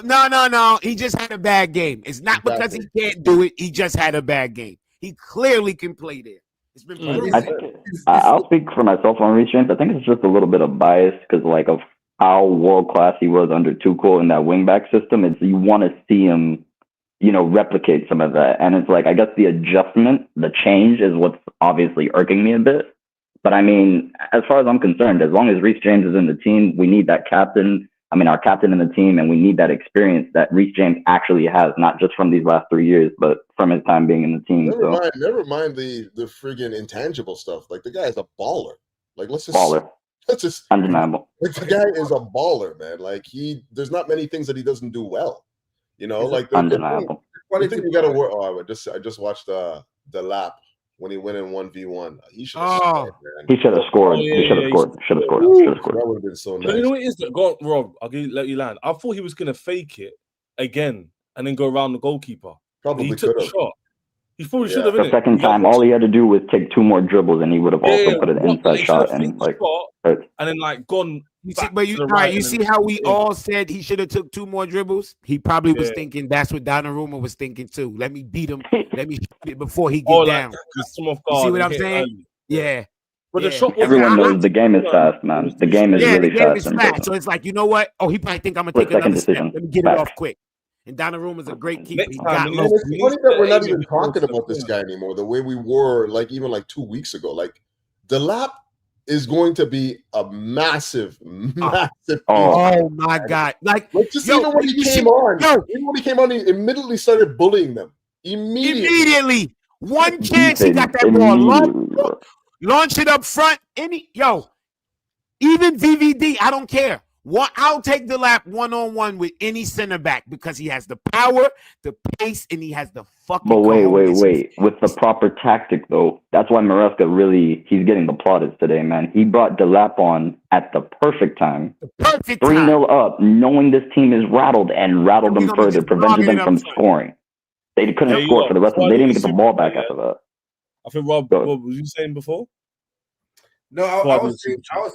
Speaker 3: No. He just had a bad game. It's not because he can't do it. He just had a bad game. He clearly can play there. It's been
Speaker 2: I'll speak for myself on Reece James. I think it's just a little bit of bias because of how world-class he was under Tuchel in that wingback system. It's you want to see him, replicate some of that. And it's I guess the adjustment, the change is what's obviously irking me a bit. But I mean, as far as I'm concerned, as long as Reece James is in the team, we need that captain. our captain in the team, and we need that experience that Reece James actually has, not just from these last 3 years, but from his time being in the team.
Speaker 5: Never mind the friggin' intangible stuff. Like, the guy is a baller. Like, let's just
Speaker 2: undeniable.
Speaker 5: Like, the guy is a baller, man. Like, there's not many things that he doesn't do well. You know, like
Speaker 2: undeniable.
Speaker 5: I think you got to work. Oh, I just watched the lap when he went in 1v1. He should have scored, man.
Speaker 2: He should have scored. He should have scored.
Speaker 5: That would have been so nice.
Speaker 1: But you know what it is that got Rob? Let you land. I thought he was gonna fake it again and then go around the goalkeeper.
Speaker 5: Probably
Speaker 1: he took the shot. He probably should have.
Speaker 2: The second time, all he had to do was take 2 more dribbles, and he would have also put an inside shot and
Speaker 1: then like gone.
Speaker 3: You see how we all said he should have took 2 more dribbles? He probably was thinking that's what Donnarumma was thinking too. Let me beat him. Let me shoot it before he get down.
Speaker 1: You see
Speaker 3: what I'm saying? Early. Yeah.
Speaker 1: But the shot
Speaker 2: everyone knows the game is fast, man. The game is really fast.
Speaker 3: So it's like, you know what? Oh, he probably think I'm gonna take another step. Let me get it off quick. And Donnarumma's a great keeper.
Speaker 5: It's funny that we're not even talking about this guy anymore. The way we were, like, even like 2 weeks ago. Like, the lap is going to be a massive.
Speaker 3: Oh my God! Like
Speaker 5: just even when he came on, he immediately started bullying them. Immediately.
Speaker 3: One chance he got that ball, launch it up front. Even VVD, I don't care. I'll take the lap 1-on-1 with any center back because he has the power, the pace, and he has the fucking.
Speaker 2: But wait. With the proper tactic, though, that's why Maresca he's getting the plaudits today, man. He brought the lap on at the perfect time. 3-0 up, knowing this team is rattled and rattled them further, prevented them from scoring. They couldn't score for the rest of them. They didn't even get the ball back after that.
Speaker 1: I think Rob, what was you saying before?
Speaker 4: No, I was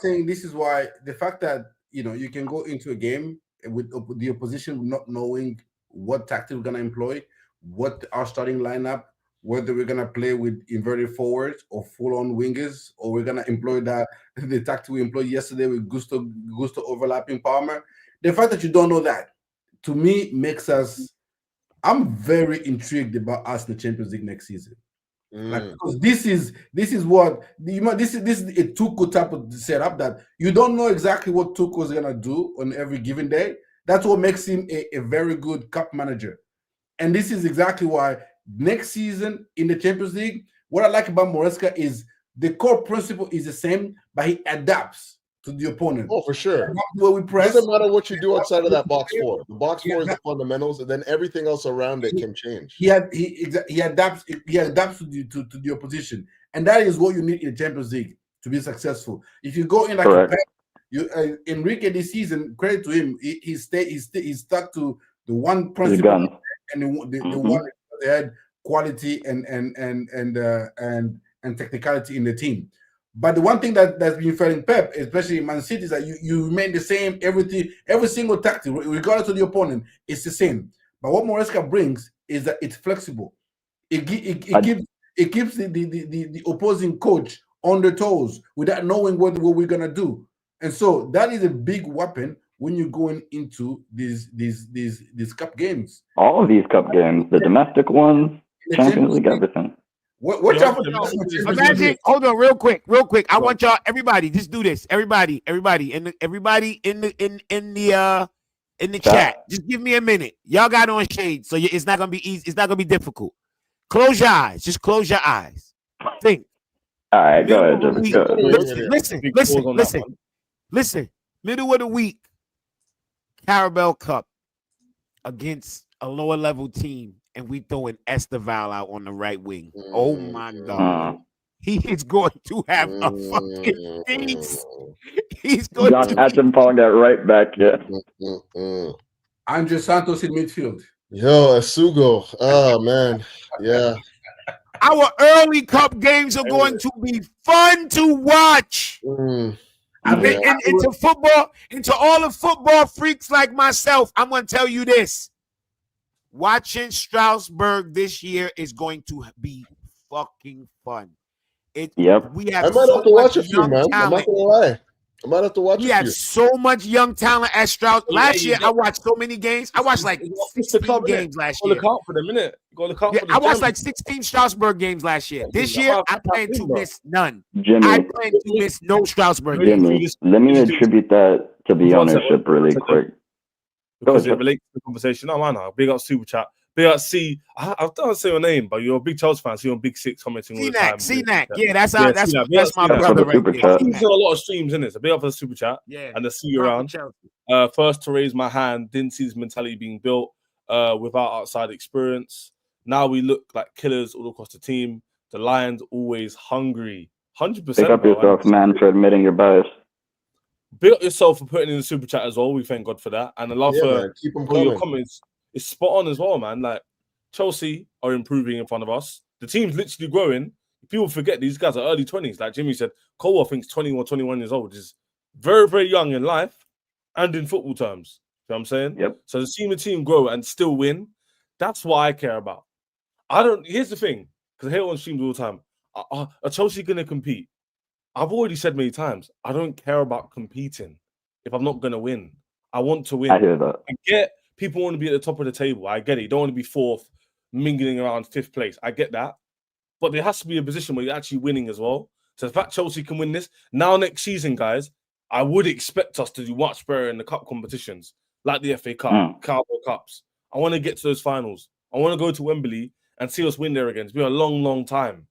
Speaker 4: saying this is why the fact that you can go into a game with the opposition not knowing what tactic we're going to employ, what our starting lineup, whether we're going to play with inverted forwards or full-on wingers, or we're going to employ the tactic we employed yesterday with Gusto overlapping Palmer. The fact that you don't know that, to me, makes us. I'm very intrigued about us in the Champions League next season. Like, because this is this is a Tuchel type of setup that you don't know exactly what Tuchel is gonna do on every given day. That's what makes him a very good cup manager. And this is exactly why next season in the Champions League, what I like about Maresca is the core principle is the same, but he adapts to the opponent.
Speaker 5: Oh, for sure.
Speaker 4: Where we press.
Speaker 5: Doesn't matter what you do outside of that box 4. The box 4 is the fundamentals, and then everything else around it can change.
Speaker 4: He adapts to the opposition, and that is what you need in the Champions League to be successful. If you go in like Enrique this season, credit to him, he stuck to the one principle and the one that had quality and technicality in the team. But the one thing that's been failing Pep, especially in Man City, is that you remain the same. Every single tactic, regardless of the opponent, it's the same. But what Maresca brings is that it's flexible. It keeps the opposing coach on their toes without knowing what we're gonna do. And so that is a big weapon when you're going into these cup games.
Speaker 2: All of these cup games, the domestic ones, Champions League, everything.
Speaker 4: What y'all
Speaker 3: imagine? Hold on, real quick. I want y'all, everybody, just do this. Everybody in the chat. Just give me a minute. Y'all got on shades, so it's not gonna be easy. It's not gonna be difficult. Close your eyes. Just close your eyes. Think.
Speaker 2: All right, go ahead.
Speaker 3: Listen. Middle of the week, Carabao Cup against a lower level team. And we throwing Esteval out on the right wing. Oh my God. He is going to have a fucking feast. He's going
Speaker 2: John Attenpong got right back,
Speaker 4: Andre Santos in midfield.
Speaker 5: Yo, Asugo. Oh, man. Yeah.
Speaker 3: Our early cup games are going to be fun to watch. Into football, into all the football freaks like myself, I'm going to tell you this. Watching Strasbourg this year is going to be fucking fun. We have
Speaker 5: I might have to watch a few, man. I'm not gonna lie. I might have to watch.
Speaker 3: We have so much young talent at Strasbourg. Last year, I watched so many games. I watched like 16 games last year.
Speaker 1: Go look out for the minute.
Speaker 3: I watched like 16 Strasbourg games last year. This year, I plan to miss none.
Speaker 2: Jimmy,
Speaker 3: I plan to miss no Strasbourg
Speaker 2: games. Let me attribute that to the
Speaker 1: One second,
Speaker 2: ownership really quick.
Speaker 1: because
Speaker 2: Go
Speaker 1: it
Speaker 2: ahead.
Speaker 1: relates to the conversation. Oh, I know. Big up Super Chat. Big up C. I don't say your name, but you're a big Chelsea fan. So you're on Big Six commenting all the time.
Speaker 3: CNAC. Yeah, that's
Speaker 1: C-Nac. Big up
Speaker 3: my
Speaker 1: C-Nac.
Speaker 3: brother
Speaker 2: For the
Speaker 3: right
Speaker 2: Super
Speaker 3: there.
Speaker 2: Chat.
Speaker 1: He's on a lot of streams, isn't it? So big up for the Super Chat.
Speaker 3: Yeah.
Speaker 1: And to see you
Speaker 3: Come
Speaker 1: around.
Speaker 3: for Chelsea.
Speaker 1: First to raise my hand, didn't see this mentality being built without outside experience. Now we look like killers all across the team. The Lions always hungry. 100%.
Speaker 2: Pick up yourself, man, for admitting your bias.
Speaker 1: Big up yourself for putting in the Super Chat as well. We thank God for that. And I love
Speaker 5: man, keep them
Speaker 1: all your
Speaker 5: coming.
Speaker 1: comments. It's spot on as well, man. Like, Chelsea are improving in front of us. The team's literally growing. People forget these guys are early 20s. Like Jimmy said, Cole, I think, 20 or 21 years old. Is very, very young in life and in football terms. You know what I'm saying?
Speaker 2: Yep.
Speaker 1: So to see the team grow and still win, that's what I care about. Here's the thing, because I hear it on streams all the time. Are Chelsea going to compete? I've already said many times, I don't care about competing if I'm not going to win. I want to win.
Speaker 2: I hear that.
Speaker 1: I get people want to be at the top of the table. I get it. You don't want to be fourth, mingling around fifth place. I get that. But there has to be a position where you're actually winning as well. So the fact Chelsea can win this, now next season, guys, I would expect us to do much better in the cup competitions, like the FA Cup, Carabao Cups. I want to get to those finals. I want to go to Wembley and see us win there again. It's been a long, long time.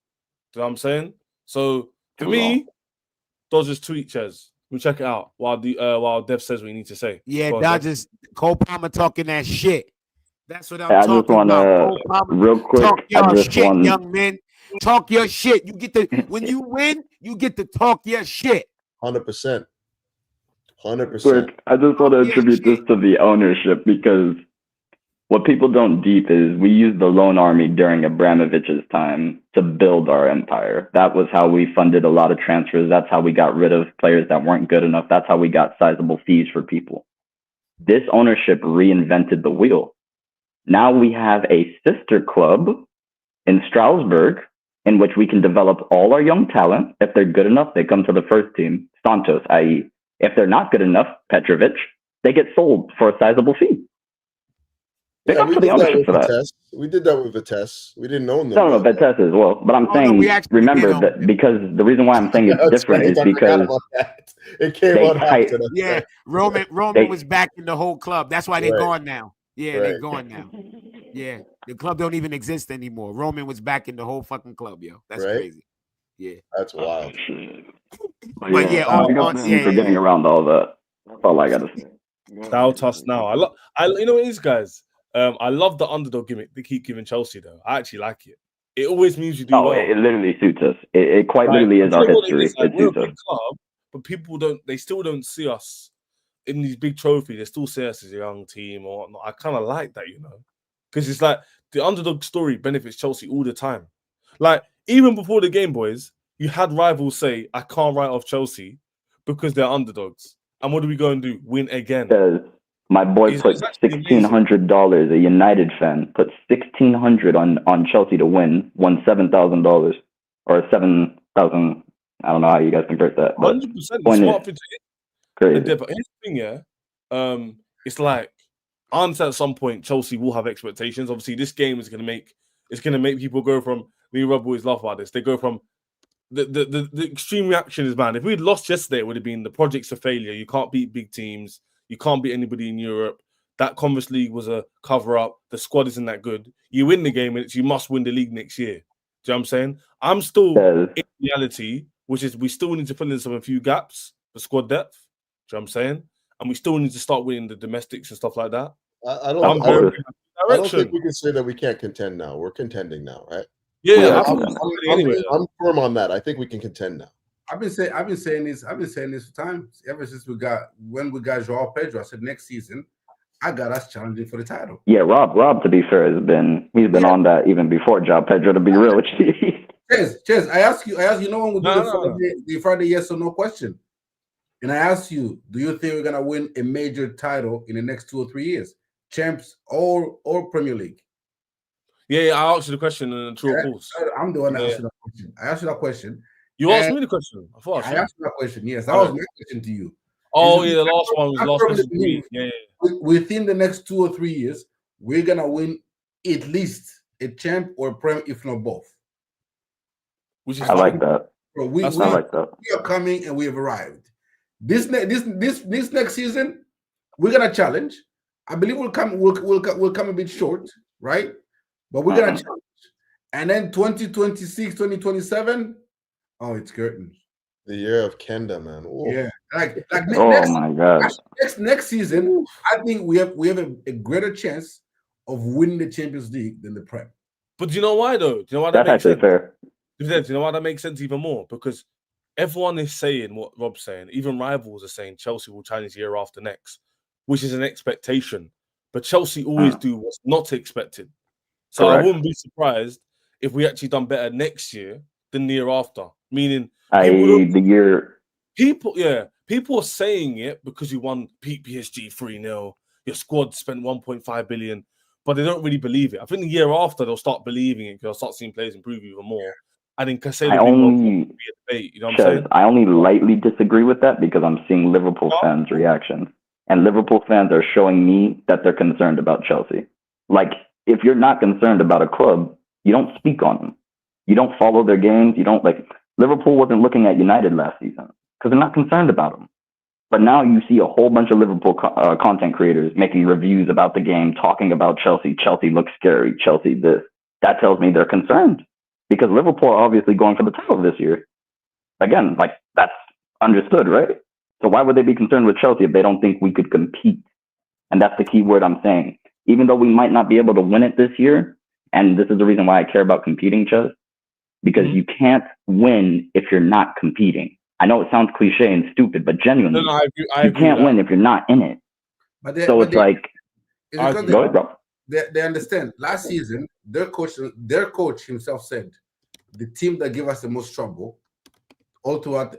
Speaker 1: Do you know what I'm saying? So for me, Dodgers tweet, Ches. We check it out while Dev says what you need to say.
Speaker 3: Yeah,
Speaker 1: Go on,
Speaker 3: Dodgers. Cole Palmer talking that shit. That's what I'm
Speaker 2: Hey, I just
Speaker 3: talking
Speaker 2: want
Speaker 3: about.
Speaker 2: to, real quick,
Speaker 3: Talk your
Speaker 2: I just
Speaker 3: shit,
Speaker 2: want
Speaker 3: young men. Talk your shit. You get to when you win, you get to talk your shit.
Speaker 5: 100%. 100%.
Speaker 2: quick. I just want to attribute this to the ownership because what people don't deep is we used the loan army during Abramovich's time to build our empire. That was how we funded a lot of transfers. That's how we got rid of players that weren't good enough. That's how we got sizable fees for people. This ownership reinvented the wheel. Now we have a sister club in Strasbourg in which we can develop all our young talent. If they're good enough, they come to the first team, Santos, i.e. If they're not good enough, Petrovic, they get sold for a sizable fee. Pick up for the ownership for that.
Speaker 5: We did that with Vitesse. We didn't own them.
Speaker 2: No, Vitesse as well. But I'm saying, remember that because the reason why I'm saying it's different is because
Speaker 5: it came on after that.
Speaker 3: Yeah, Roman was back in the whole club. That's why they're gone now. Yeah, they're gone now. Yeah, the club don't even exist anymore. Roman was back in the whole fucking club, yo. That's crazy. Yeah,
Speaker 5: that's wild.
Speaker 2: But for getting around all that. That's all I gotta say.
Speaker 1: Doubt us now. You know what it is, guys. I love the underdog gimmick they keep giving Chelsea, though. I actually like it. It always means you do well.
Speaker 2: It literally suits us. It quite literally is our history. It
Speaker 1: we're
Speaker 2: suits
Speaker 1: a
Speaker 2: us.
Speaker 1: big club, but people still don't see us in these big trophies. They still see us as a young team or whatnot. I kind of like that, because it's like the underdog story benefits Chelsea all the time. Like, even before the game, boys, you had rivals say, I can't write off Chelsea because they're underdogs. And what do we go and do? Win again.
Speaker 2: My boy put $1,600. A United fan put $1,600 on Chelsea to win. Won $7,000 or 7,000. I don't know how you guys convert that.
Speaker 1: 100%.
Speaker 2: Crazy.
Speaker 1: But here's the thing, it's like I understand at some point Chelsea will have expectations. Obviously, this game is gonna make people go from me. Rob always laugh about this. They go from the extreme reaction is, man, if we'd lost yesterday, it would have been the project's a failure. You can't beat big teams. You can't beat anybody in Europe. That Conference League was a cover-up. The squad isn't that good. You win the game, and you must win the league next year. Do you know what I'm saying? I'm still in reality, which is we still need to fill in a few gaps for squad depth. Do you know what I'm saying? And we still need to start winning the domestics and stuff like that.
Speaker 5: I don't think we can say that we can't contend now. We're contending now, right?
Speaker 1: Yeah,
Speaker 5: I'm firm on that. I think we can contend now.
Speaker 4: I've been saying this for time. Ever since we got Joao Pedro, I said next season, I got us challenging for the title.
Speaker 2: Yeah, Rob, to be fair, he's been on that even before Joao Pedro, to be real with you.
Speaker 4: Cheers. I ask you, no one would do the Friday yes or no question. And I ask you, do you think we're gonna win a major title in the next 2 or 3 years? Champs or Premier League?
Speaker 1: Yeah, I asked you the question and true or false.
Speaker 4: I'm the one that asked you that question. I asked you that question.
Speaker 1: You asked me the question.
Speaker 4: I asked you that question. Yes, that was my question to you.
Speaker 1: Oh, yeah, the last one was the last question to me. Yeah.
Speaker 4: Within the next 2 or 3 years, we're gonna win at least a champ or a prem, if not both.
Speaker 2: I like that.
Speaker 4: We are coming and we have arrived. This next season, we're gonna challenge. I believe we'll come a bit short, right? But we're gonna challenge. And then 2026, 2027, oh, it's curtains.
Speaker 5: The year of Kenda, man. Ooh.
Speaker 4: Yeah, like
Speaker 2: Oh my God.
Speaker 4: next season, I think we have a greater chance of winning the Champions League than the Prem.
Speaker 1: But do you know why though? Do you know why that
Speaker 2: That's
Speaker 1: makes
Speaker 2: actually
Speaker 1: sense?
Speaker 2: fair.
Speaker 1: Do you know why that makes sense even more? Because everyone is saying what Rob's saying. Even rivals are saying Chelsea will challenge year after next, which is an expectation. But Chelsea always do what's not expected. So
Speaker 2: Correct.
Speaker 1: I wouldn't be surprised if we actually done better next year than the year after. Meaning,
Speaker 2: the year.
Speaker 1: people are saying it because you won PSG 3-0. Your squad spent 1.5 billion, but they don't really believe it. I think the year after they'll start believing it because they'll start seeing players improve even more. And then Casado be a debate. You know what I'm saying?
Speaker 2: I only lightly disagree with that because I'm seeing Liverpool fans' reactions. And Liverpool fans are showing me that they're concerned about Chelsea. Like, if you're not concerned about a club, you don't speak on them. You don't follow their games. You don't, like, Liverpool wasn't looking at United last season because they're not concerned about them. But now you see a whole bunch of Liverpool content creators making reviews about the game, talking about Chelsea. Chelsea looks scary. Chelsea this. That tells me they're concerned because Liverpool are obviously going for the title this year. Again, like, that's understood, right? So why would they be concerned with Chelsea if they don't think we could compete? And that's the key word I'm saying. Even though we might not be able to win it this year, and this is the reason why I care about competing, Ches, because you can't win if you're not competing. I know it sounds cliche and stupid, but genuinely,
Speaker 1: I
Speaker 2: you can't win if you're not in it. Go ahead, bro.
Speaker 4: They understand. Last season, their coach himself said, the team that gave us the most trouble all throughout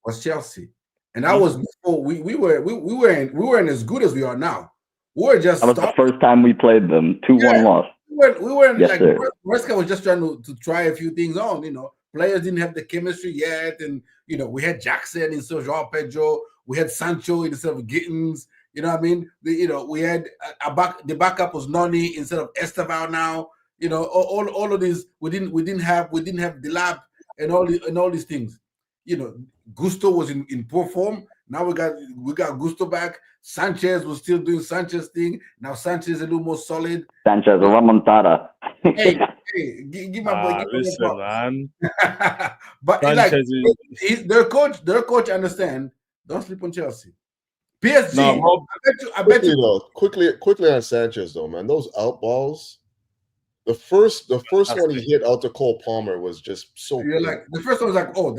Speaker 4: was Chelsea, and that was before we weren't as good as we are now. We were just.
Speaker 2: That was the first time we played them. 2-1 loss.
Speaker 4: We weren't
Speaker 2: yes,
Speaker 4: like Maresca was just trying to try a few things on. You know, players didn't have the chemistry yet, and you know we had Jackson instead of Joao Pedro, we had Sancho instead of Gittins. You know what I mean? We had the backup was Noni instead of Esteval now. You know, all of these we didn't have Delap and all these things. You know, Gusto was in poor form. Now we got Gusto back. Sanchez was still doing Sanchez thing. Now Sanchez is a little more solid.
Speaker 2: Sanchez, remontada.
Speaker 4: Hey, give my boy.
Speaker 1: Listen, man.
Speaker 4: But
Speaker 1: Sanchez
Speaker 4: their coach understand. Don't sleep on Chelsea. PSG.
Speaker 1: No, Rob,
Speaker 4: I bet you.
Speaker 5: Quickly on Sanchez though, man. Those out balls. The first one he hit out to Cole Palmer was just so.
Speaker 4: You're like the first one was like, oh,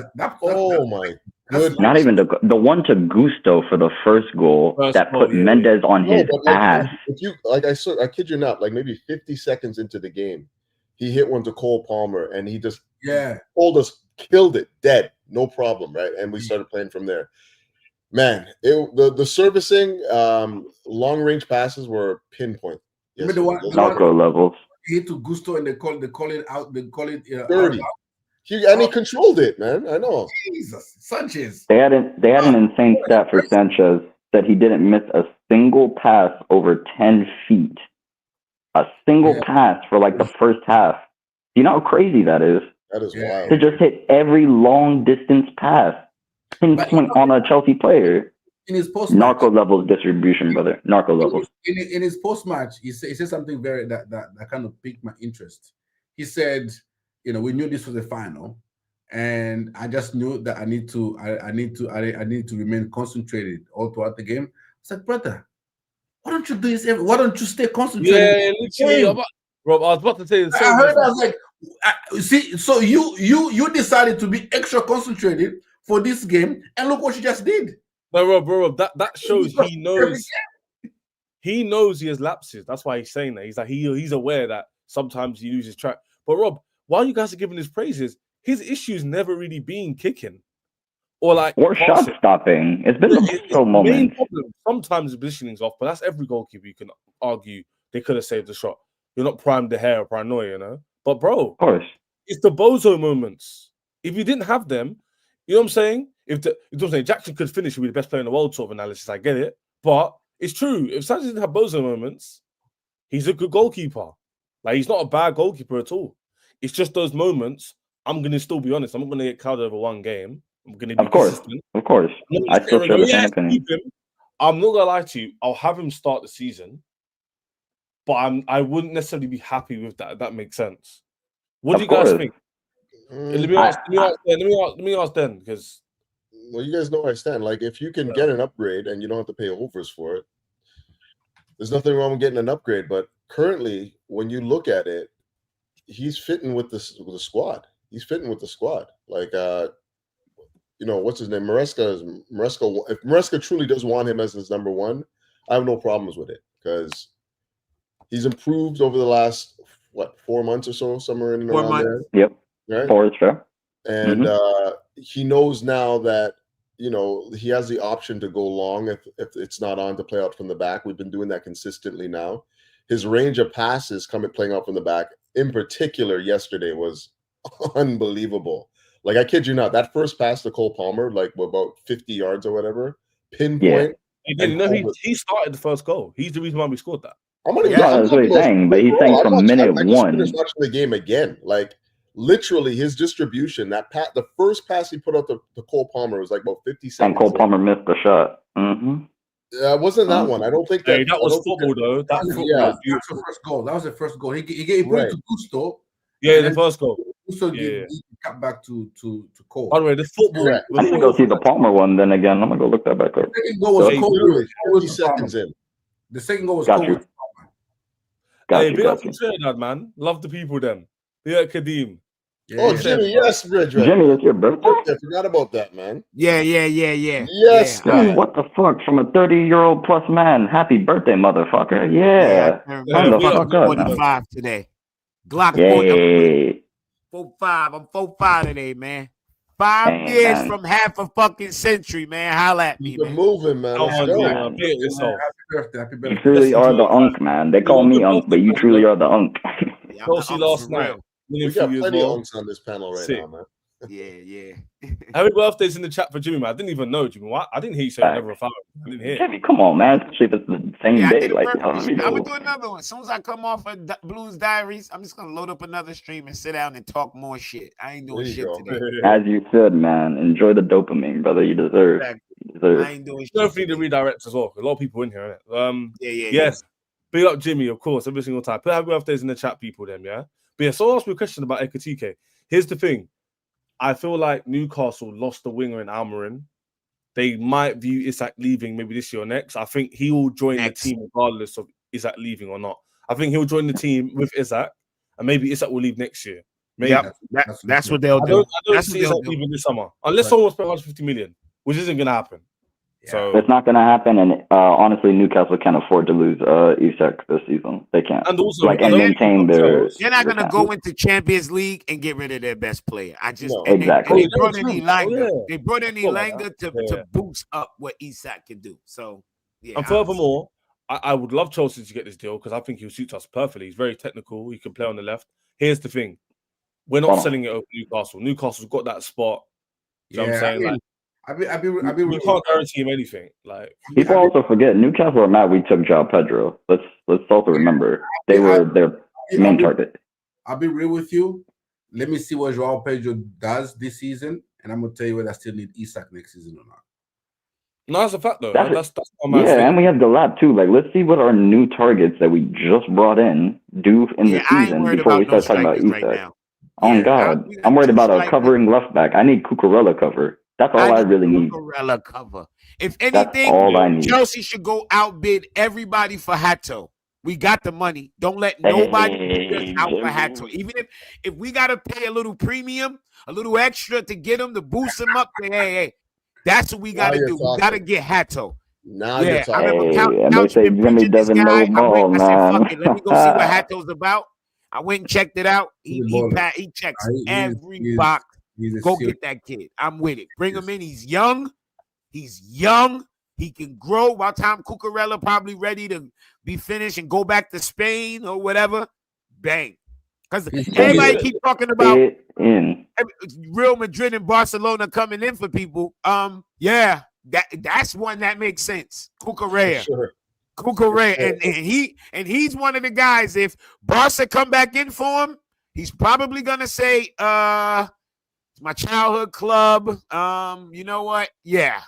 Speaker 5: my goodness.
Speaker 2: Not even the one to Gusto for the first goal that put Mendes on his ass.
Speaker 5: If you I kid you not, like maybe 50 seconds into the game, he hit one to Cole Palmer and he just killed it dead, no problem, right? And we started playing from there. Man, the servicing, long range passes were pinpoint.
Speaker 4: Yes,
Speaker 2: Narco levels.
Speaker 4: Hit to Gusto and they call it out. They call it
Speaker 5: 30. He controlled it, man. I know.
Speaker 4: Jesus, Sanchez.
Speaker 2: They had an insane stat for Sanchez that he didn't miss a single pass over 10 feet. A single pass for like the first half. You know how crazy that is?
Speaker 5: That is wild.
Speaker 2: To just hit every long distance pass, pinpoint on a Chelsea player.
Speaker 4: In his post
Speaker 2: narco levels distribution, brother. Narco levels.
Speaker 4: In his post match, he said something very that kind of piqued my interest. He said, you know, we knew this was the final, and I just knew that I need to remain concentrated all throughout the game. I said, brother, why don't you do this? Why don't you stay concentrated?
Speaker 1: Yeah, literally. Rob, I was about to say the same.
Speaker 4: I heard. I was like, see, so you decided to be extra concentrated for this game, and look what you just did.
Speaker 1: No, Rob, that shows he knows. He knows he has lapses. That's why he's saying that. He's like he's aware that sometimes he loses track. But Rob, while you guys are giving his praises, his issues never really been kicking or
Speaker 2: shot stopping. It's been so moments.
Speaker 1: Sometimes the positioning's off, but that's every goalkeeper. You can argue they could have saved the shot. You're not prime De Gea or prime Neuer, you know. But bro,
Speaker 2: of course,
Speaker 1: it's the bozo moments. If you didn't have them, you know what I'm saying? Jackson could finish with the best player in the world sort of analysis. I get it, but it's true. If Sanchez didn't have bozo moments, he's a good goalkeeper. Like he's not a bad goalkeeper at all. It's just those moments. I'm gonna still be honest. I'm not gonna get clouded over one game. I'm going to be
Speaker 2: Of course.
Speaker 1: consistent.
Speaker 2: Of course.
Speaker 1: I'm
Speaker 2: I
Speaker 1: not
Speaker 2: still
Speaker 1: gonna
Speaker 2: share
Speaker 1: go,
Speaker 2: the same
Speaker 1: "Yeah,
Speaker 2: opinion.
Speaker 1: keep him." I'm not gonna lie to you. I'll have him start the season, but I wouldn't necessarily be happy with that. If that makes sense. What do
Speaker 2: Of
Speaker 1: you guys
Speaker 2: course.
Speaker 1: think?
Speaker 5: Mm,
Speaker 1: Let me ask then, because
Speaker 5: well, you guys know where I stand. Like, if you can get an upgrade and you don't have to pay overs for it, there's nothing wrong with getting an upgrade. But currently, when you look at it, he's fitting with the squad. He's fitting with the squad. Like, what's his name? Maresca. If Maresca truly does want him as his number one, I have no problems with it because he's improved over the last 4 months or so, somewhere in and
Speaker 3: 4
Speaker 5: around
Speaker 3: months.
Speaker 5: there.
Speaker 2: Yep.
Speaker 5: Right.
Speaker 2: 4 is fair.
Speaker 5: And he knows now that he has the option to go long if it's not on to play out from the back. We've been doing that consistently now. His range of passes playing out from the back, in particular yesterday, was unbelievable. Like, I kid you not, that first pass to Cole Palmer, like about 50 yards or whatever, pinpoint.
Speaker 1: he started the first goal. He's the reason why we scored that.
Speaker 5: I'm not
Speaker 2: that's what he's saying, but he's saying from minute
Speaker 5: I just
Speaker 2: one.
Speaker 5: finished watching the game again. Like, literally, his distribution, the first pass he put out to Cole Palmer was like about 50 seconds.
Speaker 2: And Cole Palmer missed the shot. Mm-hmm.
Speaker 5: Wasn't that one? I don't think that.
Speaker 1: Hey, that was football, though. That was
Speaker 4: the first goal. That was the first goal. He put it to Gusto.
Speaker 1: Yeah, the first goal.
Speaker 4: Gusto gave cut back to Cole.
Speaker 1: By the way, the football.
Speaker 5: Correct.
Speaker 2: I'm gonna go see the Palmer one. Then again, I'm gonna go look that back up.
Speaker 4: The second goal was Cole.
Speaker 5: 30 seconds in.
Speaker 4: The second goal was
Speaker 2: Got
Speaker 4: Cole.
Speaker 2: you.
Speaker 1: Hey, big up to Trinidad, man. Love the people, them. Yeah, Kadeem.
Speaker 5: Oh, Jimmy, yes, Bridge.
Speaker 2: Jimmy, it's your birthday?
Speaker 5: I forgot about that, man.
Speaker 3: Yeah.
Speaker 5: Yes,
Speaker 2: Dude, what the fuck? From a 30-year-old plus man. Happy birthday, motherfucker. Yeah.
Speaker 3: I'm
Speaker 2: the fuck up,
Speaker 3: 45 today. Glock
Speaker 2: Yay.
Speaker 3: 45. I'm 45 today, man. 5 years from half a fucking century, man. Holla at me,
Speaker 5: You're
Speaker 3: man.
Speaker 5: moving, man. Let's go.
Speaker 4: Happy birthday.
Speaker 2: You truly are the unk, man. They call me unk, but you truly are the unk.
Speaker 3: Yeah,
Speaker 1: Chelsea last night.
Speaker 5: We got plenty of unks on this panel right now, man.
Speaker 3: Yeah.
Speaker 1: Happy birthdays in the chat for Jimmy, man. I didn't even know, Jimmy. I didn't hear you say never a foul. I didn't hear.
Speaker 2: Jimmy, come on, man. Especially if it's the same day. Like,
Speaker 3: I'm gonna do another one. As soon as I come off of Blues Diaries, I'm just gonna load up another stream and sit down and talk more shit. I ain't doing shit today.
Speaker 2: As you said, man. Enjoy the dopamine, brother. You deserve.
Speaker 3: I ain't doing shit.
Speaker 1: Definitely need to redirect as well. A lot of people in here, innit?
Speaker 3: Yeah.
Speaker 1: Yes. Big up Jimmy, of course, every single time. Put happy birthdays in the chat, people, them, yeah? But yeah, so I'll ask me a question about Ekatike. Here's the thing. I feel like Newcastle lost the winger in Almiron. They might view Isak leaving maybe this year or next. I think he will join the team regardless of Isak leaving or not. I think he'll join the team with Isak, and maybe Isak will leave next year. Maybe.
Speaker 3: Yep. That's what they'll do.
Speaker 1: I don't see Isak leaving this summer. Unless someone spends 150 million, which isn't going to happen.
Speaker 2: Yeah. So it's not going to happen, and honestly, Newcastle can't afford to lose Isak this season. They can't.
Speaker 1: And also,
Speaker 2: and maintain their.
Speaker 3: They're not going to go into Champions League and get rid of their best player.
Speaker 2: Exactly.
Speaker 3: They brought in Elanga. They brought in Elanga to boost up what Isak can do. So, yeah.
Speaker 1: And furthermore, I would love Chelsea to get this deal because I think he'll suit us perfectly. He's very technical. He can play on the left. Here's the thing: we're not selling it over Newcastle. Newcastle's got that spot. You know what I'm saying?
Speaker 4: We
Speaker 1: can't guarantee him anything. Like
Speaker 2: people also forget Newcastle are mad we took João Pedro. Let's also remember they were their main target.
Speaker 4: I'll be real with you. Let me see what João Pedro does this season, and I'm gonna tell you whether I still need Isak next season or not.
Speaker 1: No, that's a fact though. That's
Speaker 2: and we have the lab too. Like, let's see what our new targets that we just brought in do in the season before we start talking about Isak. Right oh God, I'm worried about a covering left back. I need Cucurella cover. That's all I really need.
Speaker 3: Cucurella cover. If anything, Chelsea should go outbid everybody for Hato. We got the money. Don't let nobody beat us out for Hato. Even if we got to pay a little premium, a little extra to get him, to boost him up, hey, that's what we got to do. We got to get Hato.
Speaker 5: Now you're talking.
Speaker 3: I remember Couchman preaching this guy. I said, fuck it. Let me go see what Hato's about. I went and checked it out. He checks every box. Go get that kid. I'm with it. Bring him in. He's young. He can grow. By the time Cucurella probably ready to be finished and go back to Spain or whatever, bang. Because everybody keep talking about Real Madrid and Barcelona coming in for people. That's one that makes sense. Cucurella.
Speaker 5: Sure.
Speaker 3: Cucurella. And he's one of the guys. If Barca come back in for him, he's probably gonna say, It's my childhood club. You know what? Yeah.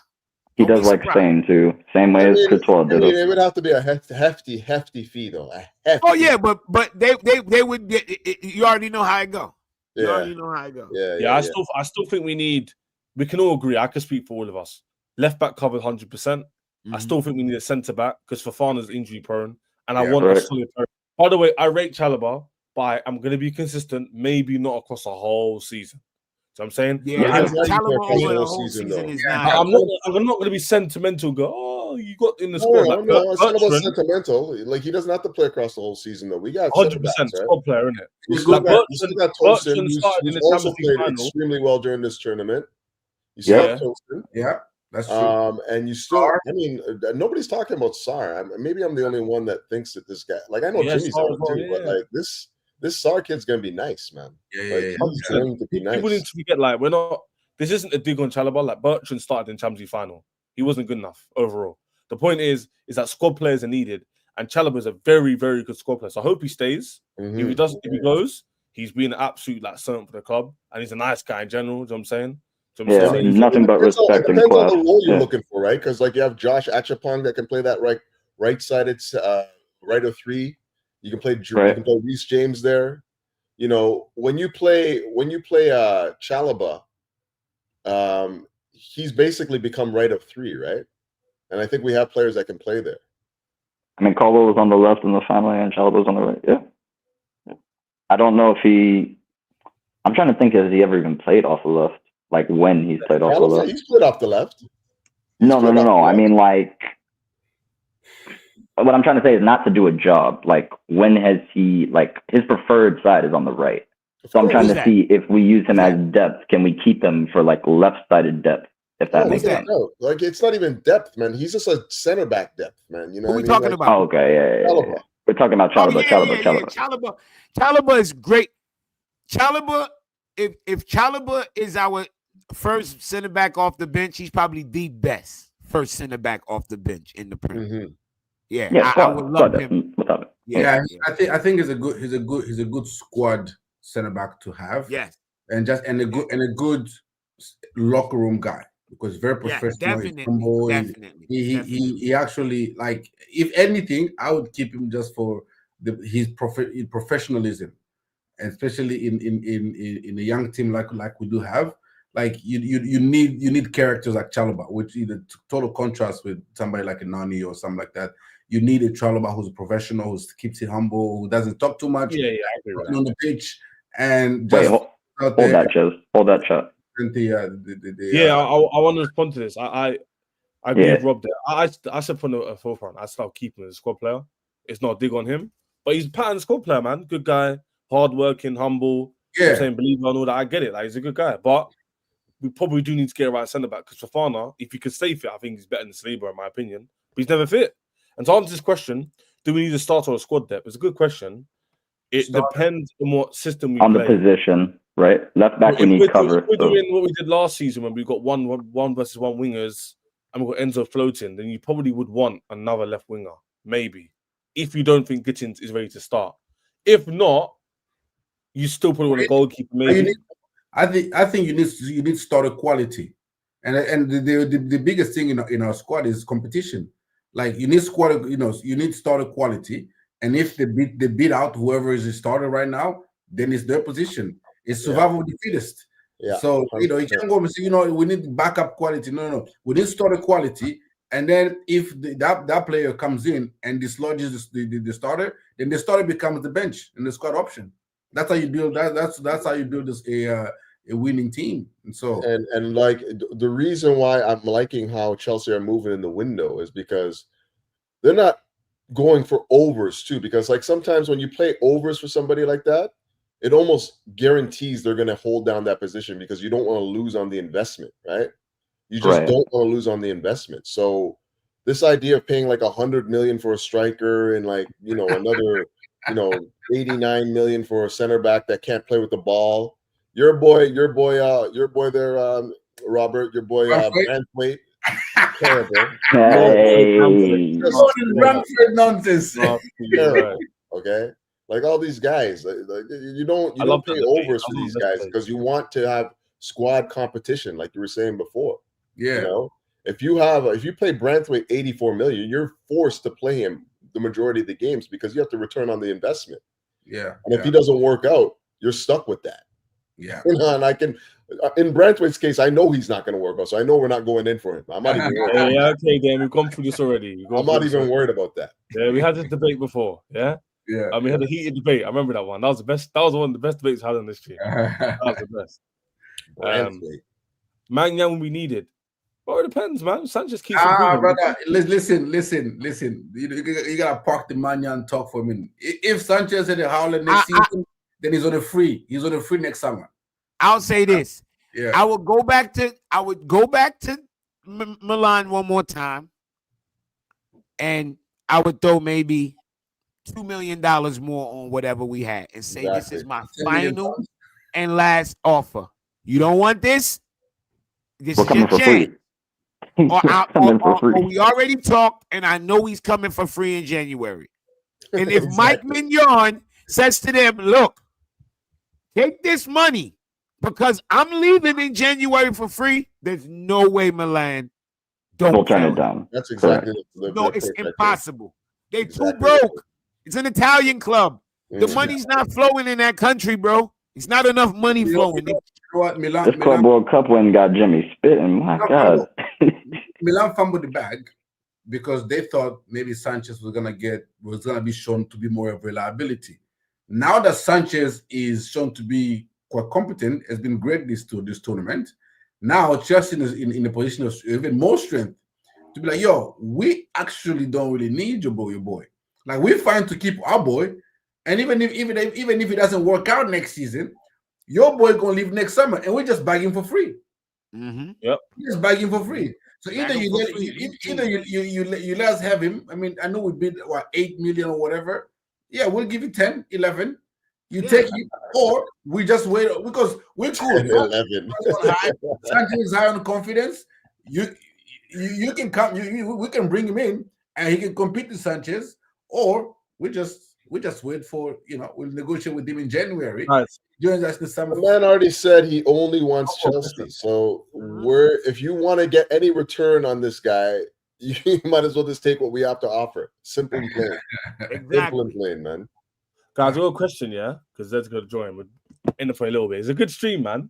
Speaker 2: He
Speaker 3: Don't
Speaker 2: does
Speaker 3: be
Speaker 2: like
Speaker 3: surprised.
Speaker 2: Spain too. Same way as Courtois did.
Speaker 5: it would have to be a hefty fee though. A hefty.
Speaker 3: Oh yeah, but they would get. You already know how it go. You
Speaker 5: Yeah.
Speaker 3: already know how it go.
Speaker 5: Yeah.
Speaker 1: I still think we can all agree. I can speak for all of us. Left back covered 100%. I still think we need a centre back because Fofana's injury prone, and I want a solid player. By the way, I rate Chalobah, but I'm going to be consistent. Maybe not across a whole season. So I'm saying,
Speaker 3: Chalobah over the whole season is not.
Speaker 1: I'm not going to be sentimental. You got in the squad.
Speaker 5: No, it's not about sentimental. Like he doesn't have to play across the whole season though. We got
Speaker 1: 100% squad player, isn't it?
Speaker 5: You still got Tosin, who's also played extremely well during this tournament. You still have Tosin.
Speaker 4: Yeah, that's true.
Speaker 5: And you still, I mean, nobody's talking about Sarr. Maybe I'm the only one that thinks that this guy, like I know Jimmy's on it too, but like this Sarr kid's gonna be nice, man. He's going to be nice.
Speaker 1: People need to forget, like, we're not. This isn't a dig on Chalobah. Like Bertrand started in Champions League final. He wasn't good enough overall. The point is that squad players are needed, and Chalobah is a very, very good squad player. So I hope he stays. If he doesn't, if he goes, he's been an absolute like servant for the club, and he's a nice guy in general. You know what I'm saying?
Speaker 2: Nothing but respect and class.
Speaker 5: Depends on the role you're looking for, right? Because like you have Josh Achapong that can play that right-sided right of three. You can play Drew. You can play Reece James there. You know, when you play Chalobah, he's basically become right of three, right? And I think we have players that can play there.
Speaker 2: I mean, Caldwell was on the left in the final, and Chalobah was on the right. Yeah. I don't know if he. I'm trying to think. Has he ever even played off the left? Like when he's played off the left?
Speaker 5: He's played off the left.
Speaker 2: No. I mean, like, what I'm trying to say is not to do a job. Like, when has he, like, his preferred side is on the right. So I'm trying to see if we use him as depth, can we keep him for, like, left-sided depth, if that makes sense?
Speaker 5: No. Like, it's not even depth, man. He's just a center back depth, man. You know
Speaker 3: what we talking about?
Speaker 2: Oh, okay, yeah. We're talking about Chalobah.
Speaker 3: Chalobah is great. Chalobah, if Chalobah is our first center back off the bench, he's probably the best first center back off the bench in the Premier. I would love him.
Speaker 4: I think he's a good squad center back to have.
Speaker 3: Yes,
Speaker 4: and a good locker room guy because very professional.
Speaker 3: Definitely.
Speaker 4: He actually, like, if anything, I would keep him just for his professionalism, and especially in a young team like we do have. Like you need characters like Chalobah, which is a total contrast with somebody like a Nani or something like that. You need a Chalobah who's a professional, who keeps it humble, who doesn't talk too much.
Speaker 1: I agree with that.
Speaker 4: On the pitch and just
Speaker 2: hold that, Chaz. Hold that shot.
Speaker 1: I want to respond to this. I agree with Rob there. I said from the forefront, I start keeping him as a squad player. It's not a dig on him, but he's a pattern squad player, man. Good guy, hardworking, humble.
Speaker 4: Yeah,
Speaker 1: saying believer and all that. I get it. Like, he's a good guy, but we probably do need to get a right centre back because Fofana, if he could stay fit, I think he's better than Saliba in my opinion. But he's never fit. And to answer this question, do we need a starter or a squad depth? It's a good question. It depends on what system we play.
Speaker 2: On the position, right? Left back, we need cover.
Speaker 1: We're doing what we did last season when we got one versus one wingers and we got Enzo floating, then you probably would want another left winger, maybe. If you don't think Gittins is ready to start. If not, you still probably want a goalkeeper, maybe.
Speaker 4: I think you need starter quality. And the biggest thing in our squad is competition. Like, you need you need starter quality. And if they beat out whoever is the starter right now, then it's their position. It's survival of the fittest.
Speaker 5: Yeah.
Speaker 4: So, you can't go and say, we need backup quality. No. We need starter quality. And then if that player comes in and dislodges the starter, then the starter becomes the bench and the squad option. That's how you build that. That's how you build this a winning team. And so
Speaker 5: and like the reason why I'm liking how Chelsea are moving in the window is because they're not going for overs too. Because like sometimes when you play overs for somebody like that, it almost guarantees they're going to hold down that position because you don't want to lose on the investment, right? You just don't want to lose on the investment. So this idea of paying like $100 million for a striker and like another 89 million for a center back that can't play with the ball. Your boy there, Robert. Your boy, Brantwaite. Terrible.
Speaker 2: Hey.
Speaker 4: Brantford nonsense.
Speaker 5: Okay, like all these guys, like you don't pay overs for these guys because you want to have squad competition, like you were saying before.
Speaker 4: Yeah.
Speaker 5: You know, if you play Branthwaite 84 million, you're forced to play him the majority of the games because you have to return on the investment.
Speaker 4: Yeah.
Speaker 5: And if he doesn't work out, you're stuck with that.
Speaker 4: Yeah.
Speaker 5: You know, and I can, in Branthwaite's case, I know he's not going to work out, so I know we're not going in for him. I'm not even worried.
Speaker 1: Yeah, okay, then we've gone through this already.
Speaker 5: I'm not even worried about that.
Speaker 1: Yeah, we had this debate before. Yeah.
Speaker 4: Yeah.
Speaker 1: We had a heated debate. I remember that one. That was the best. That was one of the best debates I had on this team. That was the best.
Speaker 5: Branthwaite.
Speaker 1: Magnan we needed. Well, it depends, man. Sanchez keeps improving.
Speaker 4: Brother, listen. You gotta park the Mannion talk for a minute. If Sanchez had a howler next season, then he's on a free. He's on a free next summer.
Speaker 3: I'll say this.
Speaker 4: Yeah.
Speaker 3: I would go back to Milan one more time, and I would throw maybe $2 million more on whatever we had and say this is my final and last offer. You don't want this? This is your chance. Or we already talked, and I know he's coming for free in January. And if Mike Mignon says to them, look, take this money because I'm leaving in January for free, there's no way Milan don't
Speaker 2: turn it down.
Speaker 5: That's exactly
Speaker 3: no, it's impossible. They're too broke. It's an Italian club. The money's not flowing in that country, bro. It's not enough money flowing.
Speaker 2: This Club World Cup win got Jimmy spitting. My God.
Speaker 4: Milan fumbled the bag because they thought maybe Sanchez was gonna be shown to be more of reliability. Now that Sanchez is shown to be quite competent, has been great this tournament. Now Chelsea is in a position of even more strength to be like, yo, we actually don't really need your boy. Like we're fine to keep our boy, and even if it doesn't work out next season, your boy gonna leave next summer, and we're just bagging for free.
Speaker 3: Mm-hmm.
Speaker 1: Yep,
Speaker 4: we're just bagging for free. So either you let us have him. I mean, I know we bid 8 million or whatever. Yeah, we'll give you 10, 11. You take it, or we just wait because we're cool.
Speaker 5: 11.
Speaker 4: Sanchez is high on confidence. You can come. We can bring him in, and he can compete with Sanchez, or we just wait for we'll negotiate with him in January.
Speaker 1: Nice.
Speaker 4: During the summer.
Speaker 5: The man already said he only wants Chelsea. So if you want to get any return on this guy, you might as well just take what we have to offer. Simple and plain.
Speaker 3: Exactly.
Speaker 5: Simple and plain, man.
Speaker 1: Guys, real question, yeah? Because Zed's going to join. We're in it for a little bit. It's a good stream, man.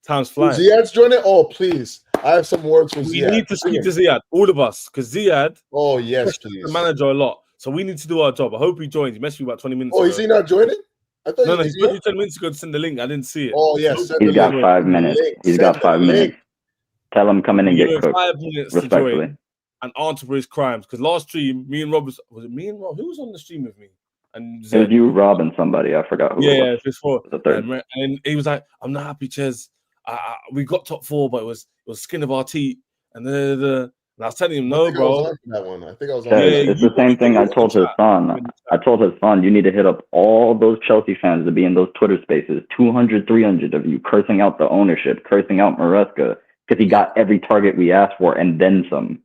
Speaker 1: Time's flying.
Speaker 5: Ziad's joining? Oh, please. I have some words for Ziad.
Speaker 1: We need to speak to Ziad, all of us, because Ziad
Speaker 5: please.
Speaker 1: the manager a lot. So we need to do our job. I hope he joins. He messaged me about 20 minutes
Speaker 5: ago.
Speaker 1: is
Speaker 5: he not joining? I thought
Speaker 1: no, he's got 10 minutes ago to send the link. I didn't see it.
Speaker 5: Oh, yes.
Speaker 2: He's got 5 minutes. He's got 5 minutes. Tell him come in and get cooked.
Speaker 1: 5 minutes respectfully. To join and answer for his crimes. Because last stream, me and Rob was it me and Rob? Who was on the stream with me? And
Speaker 2: it was you, Rob, and somebody. I forgot who.
Speaker 1: Yeah, it was for
Speaker 2: the third.
Speaker 1: And he was like, "I'm not happy, Ches. We got top 4, but it was skin of our teeth." And I was telling him, "No, bro."
Speaker 5: I think I was on
Speaker 2: it's the same thing I told his son. I told his son, you need to hit up all those Chelsea fans to be in those Twitter spaces. 200, 300 of you cursing out the ownership, cursing out Maresca because he got every target we asked for and then some.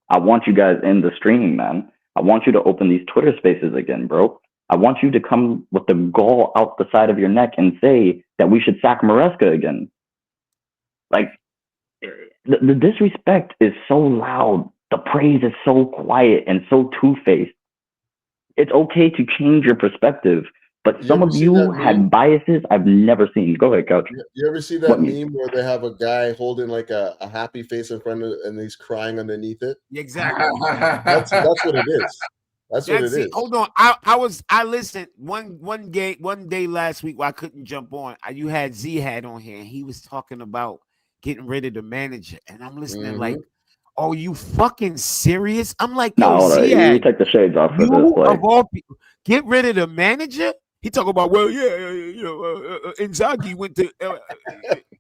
Speaker 2: I want you guys in the stream, man. I want you to open these Twitter spaces again, bro. I want you to come with the gall out the side of your neck and say that we should sack Maresca again. Like, the disrespect is so loud. The praise is so quiet and so two-faced. It's okay to change your perspective, but some of you had biases I've never seen. Go ahead, Couch.
Speaker 5: You ever see that meme where they have a guy holding like a happy face in front of it and he's crying underneath it?
Speaker 3: Exactly.
Speaker 5: That's what it is. That's what it is.
Speaker 3: Hold on. I listened one day last week where I couldn't jump on. You had Z-Had on here and he was talking about getting rid of the manager. And I'm listening like, oh, you fucking serious? I'm like,
Speaker 2: no, you take the shades off for this.
Speaker 3: Of all people, get rid of the manager? He talk about, well, Inzaghi went to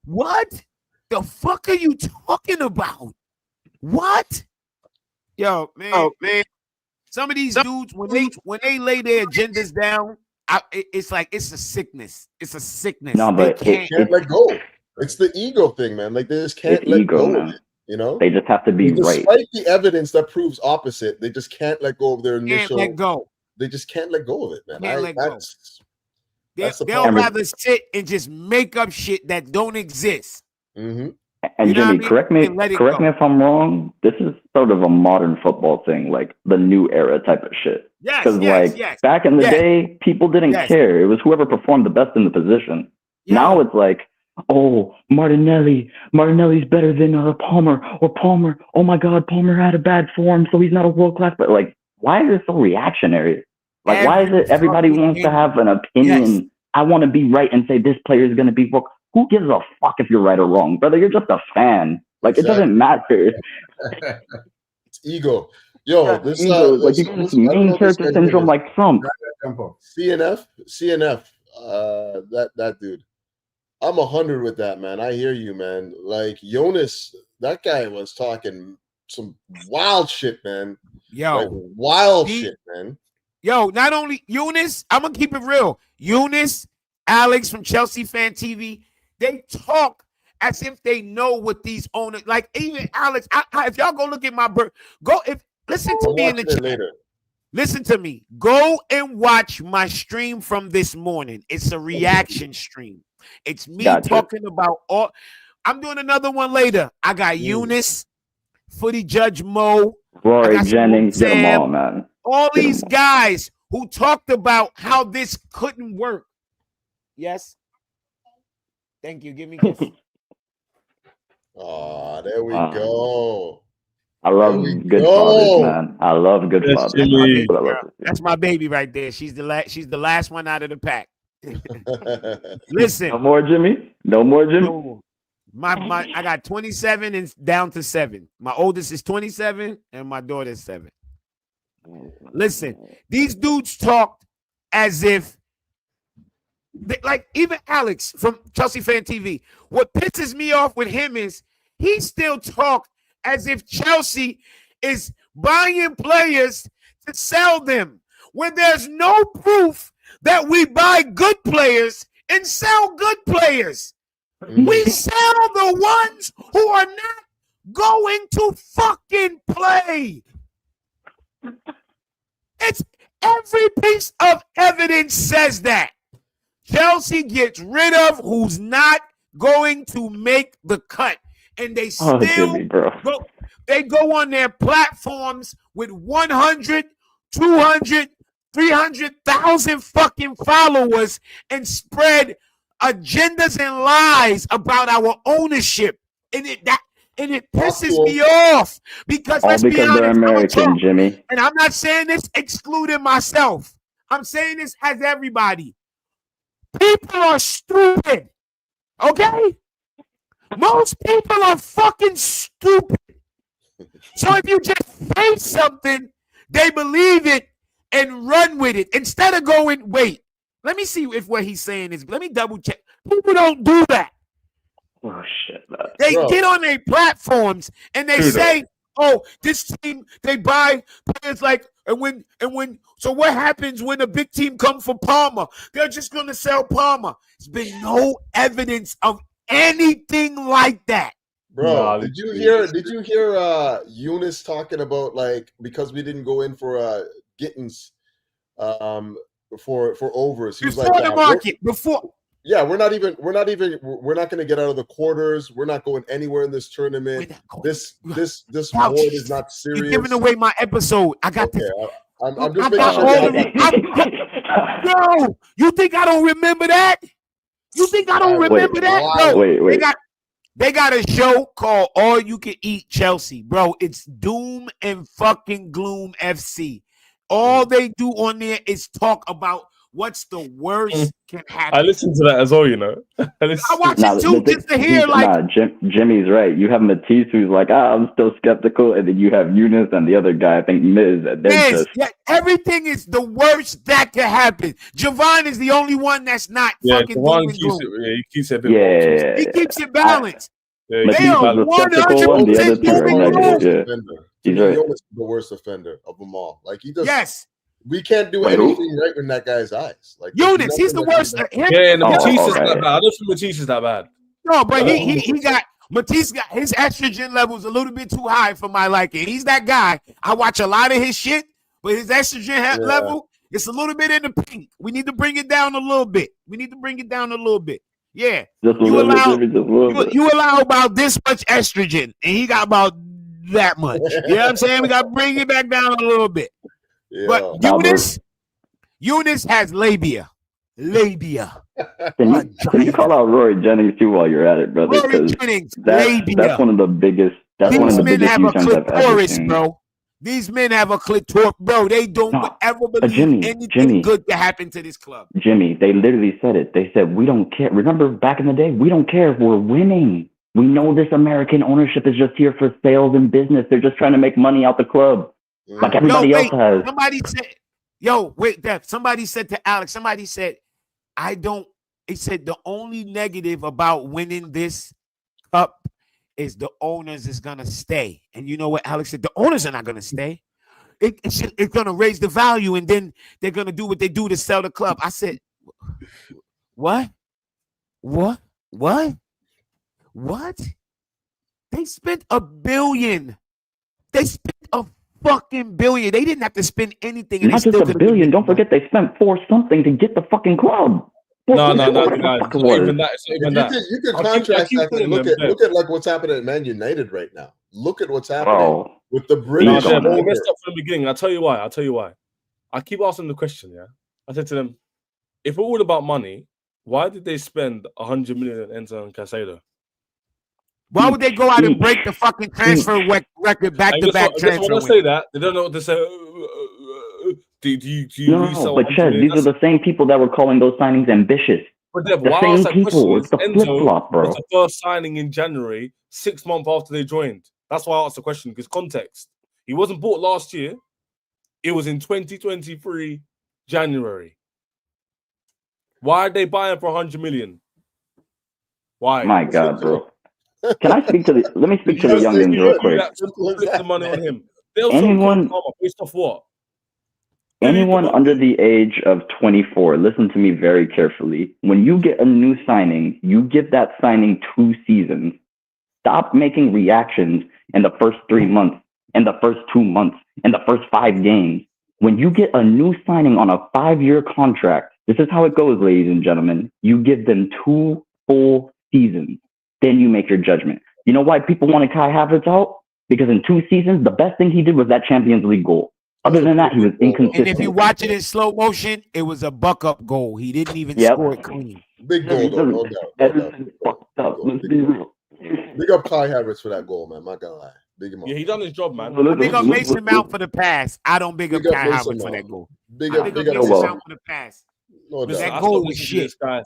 Speaker 3: what? The fuck are you talking about? What? Yo, man. Some of these dudes, when they lay their agendas down, it's like it's a sickness. It's a sickness.
Speaker 2: No, but
Speaker 5: they can't let go. It's the ego thing, man. Like they just can't let go of it. You know,
Speaker 2: they just have to be right.
Speaker 5: Despite the evidence that proves opposite, they just can't let go of their initial.
Speaker 3: Can't let go.
Speaker 5: They just can't let go of it, man.
Speaker 3: They'll rather sit and just make up shit that don't exist.
Speaker 5: Mm-hmm.
Speaker 2: And
Speaker 3: You know what I
Speaker 2: Jimmy,
Speaker 3: mean?
Speaker 2: correct me
Speaker 3: And let it
Speaker 2: if
Speaker 3: go.
Speaker 2: I'm wrong. This is sort of a modern football thing, like the new era type of shit.
Speaker 3: Yes,
Speaker 2: Because
Speaker 3: yes,
Speaker 2: like
Speaker 3: yes,
Speaker 2: back in the
Speaker 3: yes,
Speaker 2: day, people didn't
Speaker 3: yes.
Speaker 2: care. It was whoever performed the best in the position. Now
Speaker 3: Yo,
Speaker 2: it's like, oh, Martinelli's better than Palmer, or Palmer. Oh my God, Palmer had a bad form, so he's not a world class. But like, why is it so reactionary? Like, why is
Speaker 3: every
Speaker 2: it everybody
Speaker 3: fucking
Speaker 2: wants to
Speaker 3: game.
Speaker 2: have an
Speaker 3: Yes.
Speaker 2: opinion? I want to be right and say this player is going to be world. Who gives a fuck if you're right or wrong, brother? You're just a fan. Like, it doesn't matter.
Speaker 5: It's ego. Yo, this
Speaker 2: Egos, like you got this
Speaker 5: I don't
Speaker 2: main
Speaker 5: know this
Speaker 2: character
Speaker 5: guy's
Speaker 2: syndrome
Speaker 5: name.
Speaker 2: like Trump.
Speaker 5: CNF. That dude. I'm 100 with that, man. I hear you, man. Like Jonas, that guy was talking some wild shit, man. Like
Speaker 3: Yo,
Speaker 5: wild
Speaker 3: he-
Speaker 5: shit, man.
Speaker 3: yo, not only Eunice, I'm gonna keep it real. Eunice, Alex from Chelsea Fan TV, they talk as if they know what these owners like. Even Alex, if y'all go look at my listen to
Speaker 5: I'm
Speaker 3: me in the
Speaker 5: watching it
Speaker 3: chat.
Speaker 5: later.
Speaker 3: Listen to me. Go and watch my stream from this morning. It's a reaction stream. It's me talking about all. I'm doing another one later. I got Eunice, Footy Judge Mo,
Speaker 2: Rory
Speaker 3: I got
Speaker 2: Jennings, get them
Speaker 3: Sam,
Speaker 2: all, man.
Speaker 3: all
Speaker 2: Get 'em
Speaker 3: these
Speaker 2: all.
Speaker 3: guys who talked about how this couldn't work. Yes. Thank you. Give me a kiss.
Speaker 5: Oh, there we
Speaker 2: Wow.
Speaker 5: go.
Speaker 2: I love good fathers, man. I love good
Speaker 1: Yes,
Speaker 2: fathers.
Speaker 1: Jimmy.
Speaker 2: That's what I love to see.
Speaker 3: That's my baby right there. She's the last one out of the pack. Listen.
Speaker 2: No more Jimmy. No more Jimmy.
Speaker 3: No. I got 27 and down to 7. My oldest is 27 and my daughter is 7. Listen, these dudes talked as if like even Alex from Chelsea Fan TV. What pisses me off with him is he still talked as if Chelsea is buying players to sell them when there's no proof that we buy good players and sell good players. We sell the ones who are not going to fucking play. It's every piece of evidence says that. Chelsea gets rid of who's not going to make the cut. And they still
Speaker 2: Jimmy, bro.
Speaker 3: go on their platforms with 100, 200, 300,000 fucking followers and spread agendas and lies about our ownership. And it pisses me off because let's be honest,
Speaker 2: they're American, Jimmy.
Speaker 3: And I'm not saying this excluding myself. I'm saying this as everybody. People are stupid. Okay? Most people are fucking stupid. So if you just say something, they believe it and run with it instead of going, wait, let me see if what he's saying is, let me double check. People don't do that.
Speaker 2: Oh shit, man.
Speaker 3: They get on their platforms and they say, oh, this team, they buy players like, so what happens when a big team comes for Palmer? They're just going to sell Palmer. There's been no evidence of anything like that.
Speaker 5: Bro, did you hear Eunice talking about like because we didn't go in for Gittins for overs. He was
Speaker 3: before
Speaker 5: like
Speaker 3: the market,
Speaker 5: yeah, we're not going to get out of the quarters. We're not going anywhere in this tournament. This board is not serious.
Speaker 3: You're giving away my episode. I got this.
Speaker 5: I'm just making sure.
Speaker 3: Yo, you think I don't remember that? You think I don't remember that? No,
Speaker 2: wait.
Speaker 3: They got a show called All You Can Eat Chelsea, bro. It's doom and fucking gloom FC. All they do on there is talk about what's the worst can happen.
Speaker 1: I listen to that as well, you know.
Speaker 3: I watch it too just to hear like.
Speaker 2: Jimmy's right. You have Matisse who's like, I'm still skeptical, and then you have Eunice and the other guy, I think Miz. And
Speaker 3: Miz, everything is the worst that can happen. Javon is the only one that's not fucking doom and gloom.
Speaker 1: He keeps it a bit
Speaker 3: he keeps it balanced.
Speaker 2: They are 100% doom and gloom.
Speaker 5: He's right. Jonas is the worst offender of them all. Like he does.
Speaker 3: Yes.
Speaker 5: We can't do anything right in that guy's eyes. Like
Speaker 3: Eunice, he's the worst.
Speaker 1: Matisse is that bad. I don't think Matisse is that bad.
Speaker 3: No, but he got Matisse got his estrogen levels a little bit too high for my liking. He's that guy. I watch a lot of his shit, but his estrogen level it's a little bit in the pink. We need to bring it down a little bit. Yeah.
Speaker 2: Just a
Speaker 3: You
Speaker 2: little
Speaker 3: allow
Speaker 2: bit, just a little bit.
Speaker 3: you allow about this much estrogen, and he got about that much. You know what I'm saying? We got to bring it back down a little bit.
Speaker 5: Yeah.
Speaker 3: But
Speaker 2: Nah, bro.
Speaker 3: Eunice has labia. Labia.
Speaker 2: Can you call out Rory Jennings too while you're at it, brother?
Speaker 3: Rory
Speaker 2: Because
Speaker 3: Jennings,
Speaker 2: that's
Speaker 3: labia.
Speaker 2: one of the biggest. That's one of
Speaker 3: These
Speaker 2: the
Speaker 3: men
Speaker 2: biggest
Speaker 3: have a
Speaker 2: U-turns I've ever
Speaker 3: clitoris,
Speaker 2: seen.
Speaker 3: bro. These men have a clitoris, bro. They don't
Speaker 2: No,
Speaker 3: ever believe
Speaker 2: Jimmy,
Speaker 3: anything good to happen to this club.
Speaker 2: Jimmy, they literally said it. They said, we don't care. Remember back in the day, we don't care if we're winning. We know this American ownership is just here for sales and business. They're just trying to make money out the club, like everybody else has.
Speaker 3: Somebody said, Def, somebody said to Alex, somebody said, he said the only negative about winning this cup is the owners is going to stay. And you know what Alex said? The owners are not going to stay. It's going to raise the value, and then they're going to do what they do to sell the club. I said, what? They spent $1 billion. They spent a fucking billion. They didn't have to spend anything.
Speaker 2: Not just $1 billion. Don't forget they spent $4 something to get the fucking club.
Speaker 1: No, guys. It's not even that. It's not even that.
Speaker 5: You could contrast that and look at like what's happening at Man United right now. Look at what's happening with the British.
Speaker 1: They messed up from the beginning. I'll tell you why. I keep asking the question. Yeah, I said to them, if we're all about money, why did they spend 100 million on Enzo and Caicedo?
Speaker 3: Why would they go out and break the fucking transfer record back-to-back transfer?
Speaker 1: When I say that, they don't know what to say. Do you
Speaker 2: no, but Chez, these are the same people that were calling those signings ambitious.
Speaker 1: But Dev,
Speaker 2: the same people. It's the flip-flop, bro.
Speaker 1: Was the first signing in January, 6 months after they joined. That's why I asked the question, because context. He wasn't bought last year. It was in 2023, January. Why are they buying for 100 million? Why?
Speaker 2: My God, bro. Can I speak to the? Let me speak to the youngins real quick.
Speaker 1: Flip the money on him.
Speaker 2: Anyone?
Speaker 1: Based off what?
Speaker 2: Anyone under the age of 24, listen to me very carefully. When you get a new signing, you give that signing 2 seasons. Stop making reactions in the first 3 months, in the first 2 months, in the first 5 games. When you get a new signing on a 5-year contract, this is how it goes, ladies and gentlemen. You give them 2 full seasons. Then you make your judgment. You know why people wanted Kai Havertz out? Because in 2 seasons, the best thing he did was that Champions League goal. Other than that, he was inconsistent.
Speaker 3: And if you watch it in slow motion, it was a buck-up goal. He didn't even score it clean.
Speaker 5: Big goal, though. No doubt. Big up Kai Havertz for that goal, man. I'm not gonna lie. Big him up.
Speaker 1: Yeah, he done his job, man.
Speaker 3: Big up Mason Mount for the pass. I don't big up Kai Havertz for that goal.
Speaker 5: Big up
Speaker 3: Mason Mount for the pass.
Speaker 5: No doubt.
Speaker 3: That goal was shit.
Speaker 2: I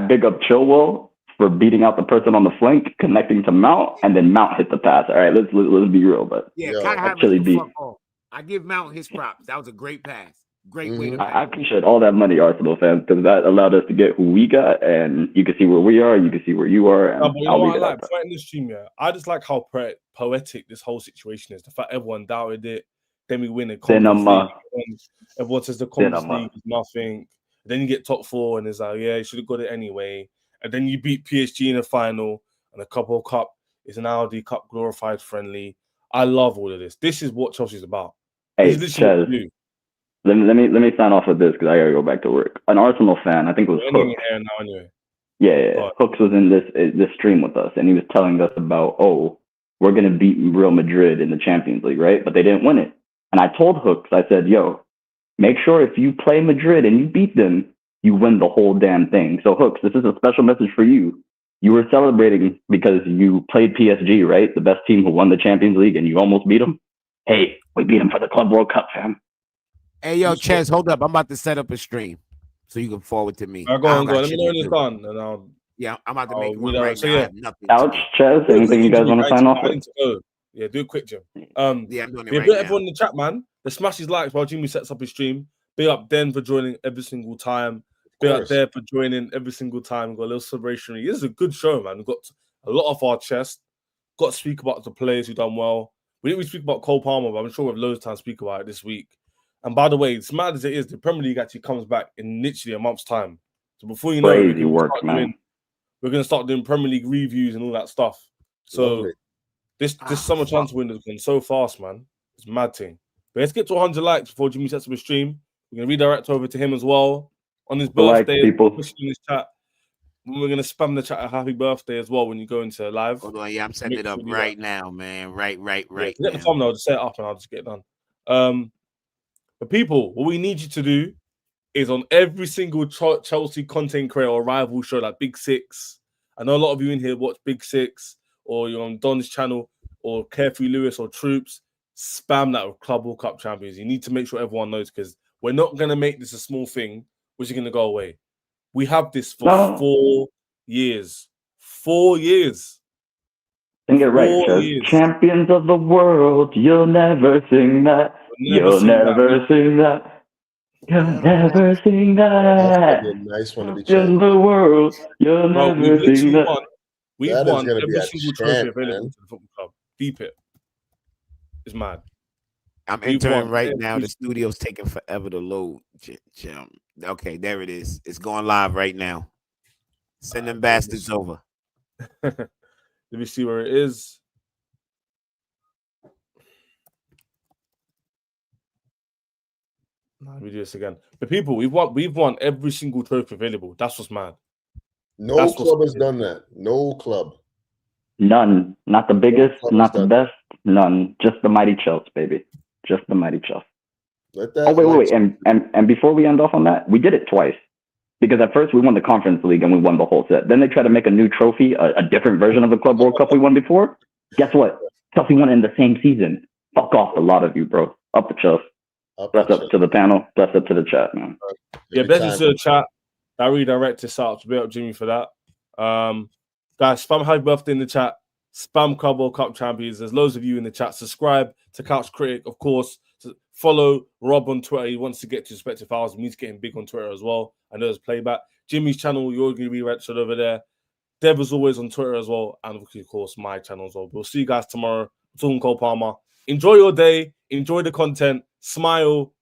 Speaker 2: big up Chilwell for beating out the person on the flank, connecting to Mount, and then Mount hit the pass. All right, let's be real, but
Speaker 3: Kai Havertz. I give Mount his props. That was a great pass. Great way to pass.
Speaker 2: I appreciate all that money, Arsenal fans, because that allowed us to get who we got, and you can see where we are, you can see where you are. And
Speaker 1: but you know what I like? In this stream, I just like how poetic this whole situation is. The fact everyone doubted it, then we win a conference league. Everyone says the conference league is nothing. Then you get top 4, and it's like, yeah, you should have got it anyway. And then you beat PSG in the final, and a couple cup is an Audi Cup glorified friendly. I love all of this. This is what Chelsea's about.
Speaker 2: Hey, Chez, let me sign off with this because I gotta go back to work. An Arsenal fan, I think it was Hooks.
Speaker 1: Anyway.
Speaker 2: Yeah. Hooks was in this stream with us, and he was telling us about, we're gonna beat Real Madrid in the Champions League, right? But they didn't win it. And I told Hooks, I said, make sure if you play Madrid and you beat them, you win the whole damn thing. So Hooks, this is a special message for you. You were celebrating because you played PSG, right? The best team who won the Champions League, and you almost beat them. Hey, we beat them for the Club World Cup, fam.
Speaker 3: Hey, Chez, hold up. I'm about to set up a stream so you can forward to me.
Speaker 1: Go on. Let me know when it's done, and I'll.
Speaker 3: Yeah, I'm about to make one right now. I have nothing.
Speaker 2: Ouch, Chez. Anything you guys want to sign off with?
Speaker 1: Yeah, do it quick, Jim.
Speaker 3: I'm doing it right now.
Speaker 1: Everyone in the chat, man. The smash his likes while Jimmy sets up his stream. Big up Den for joining every single time. Big up there for joining every single time. We've got a little celebration. This is a good show, man. We've got a lot of our chest. Got to speak about the players who done well. We didn't really speak about Cole Palmer, but I'm sure we have loads of time to speak about it this week. And by the way, as mad as it is, the Premier League actually comes back in literally a month's time. So before you know it, we're going to start doing Premier League reviews and all that stuff. So this summer transfer window has gone so fast, man. It's a mad thing. But let's get to 100 likes before Jimmy sets up his stream. We're going to redirect over to him as well on his birthday.
Speaker 2: People.
Speaker 1: In his chat. We're gonna spam the chat a happy birthday as well when you go into live.
Speaker 3: Hold on, yeah, I'm setting it up right now, man. Right
Speaker 1: Get
Speaker 3: now.
Speaker 1: the thumbnail, just set it up, and I'll just get it done. But people, what we need you to do is on every single Chelsea content creator or rival show like Big Six. I know a lot of you in here watch Big Six, or you're on Don's channel, or Carefree Lewis or Troops. Spam that with Club World Cup champions. You need to make sure everyone knows, because we're not going to make this a small thing which is going to go away. We have this for 4 years. 4 years.
Speaker 2: Sing it right, Chaz. Champions of the world, you'll never sing that. You'll never sing that. You'll never sing that.
Speaker 5: That's gonna be a nice one to be
Speaker 2: in the world, you'll never sing that.
Speaker 1: We've won every single trophy available to the football club. Deep it. It's mad.
Speaker 3: I'm entering right now. The studio's taking forever to load. Okay, there it is. It's going live right now. Send them bastards over.
Speaker 1: Let me see where it is. Let me do this again. But people, we've won every single trophy available. That's what's mad.
Speaker 5: No club has done that. No club.
Speaker 2: None. Not the biggest, not the best. None. Just the mighty Chelsea, baby. Just the mighty Chelsea. Wait. And before we end off on that, we did it twice. Because at first we won the Conference League and we won the whole set. Then they tried to make a new trophy, a different version of the Club World Cup we won before. Guess what? Chelsea won it in the same season. Fuck off, a lot of you, bro. Up the Chelsea. Bless up to the panel. Bless up to the chat, man.
Speaker 1: Yeah, bless to the chat. That redirect us out. To be up, Jimmy, for that. Guys, spam happy birthday in the chat. Spam Club World Cup champions. There's loads of you in the chat. Subscribe to Couch Critic, of course. Follow Rob on Twitter. He wants to get to respective files. He's getting big on Twitter as well. I know there's playback. Jimmy's channel, you're going to be registered over there. Dev is always on Twitter as well. And of course, my channel as well. We'll see you guys tomorrow. I'm talking Cole Palmer. Enjoy your day. Enjoy the content. Smile.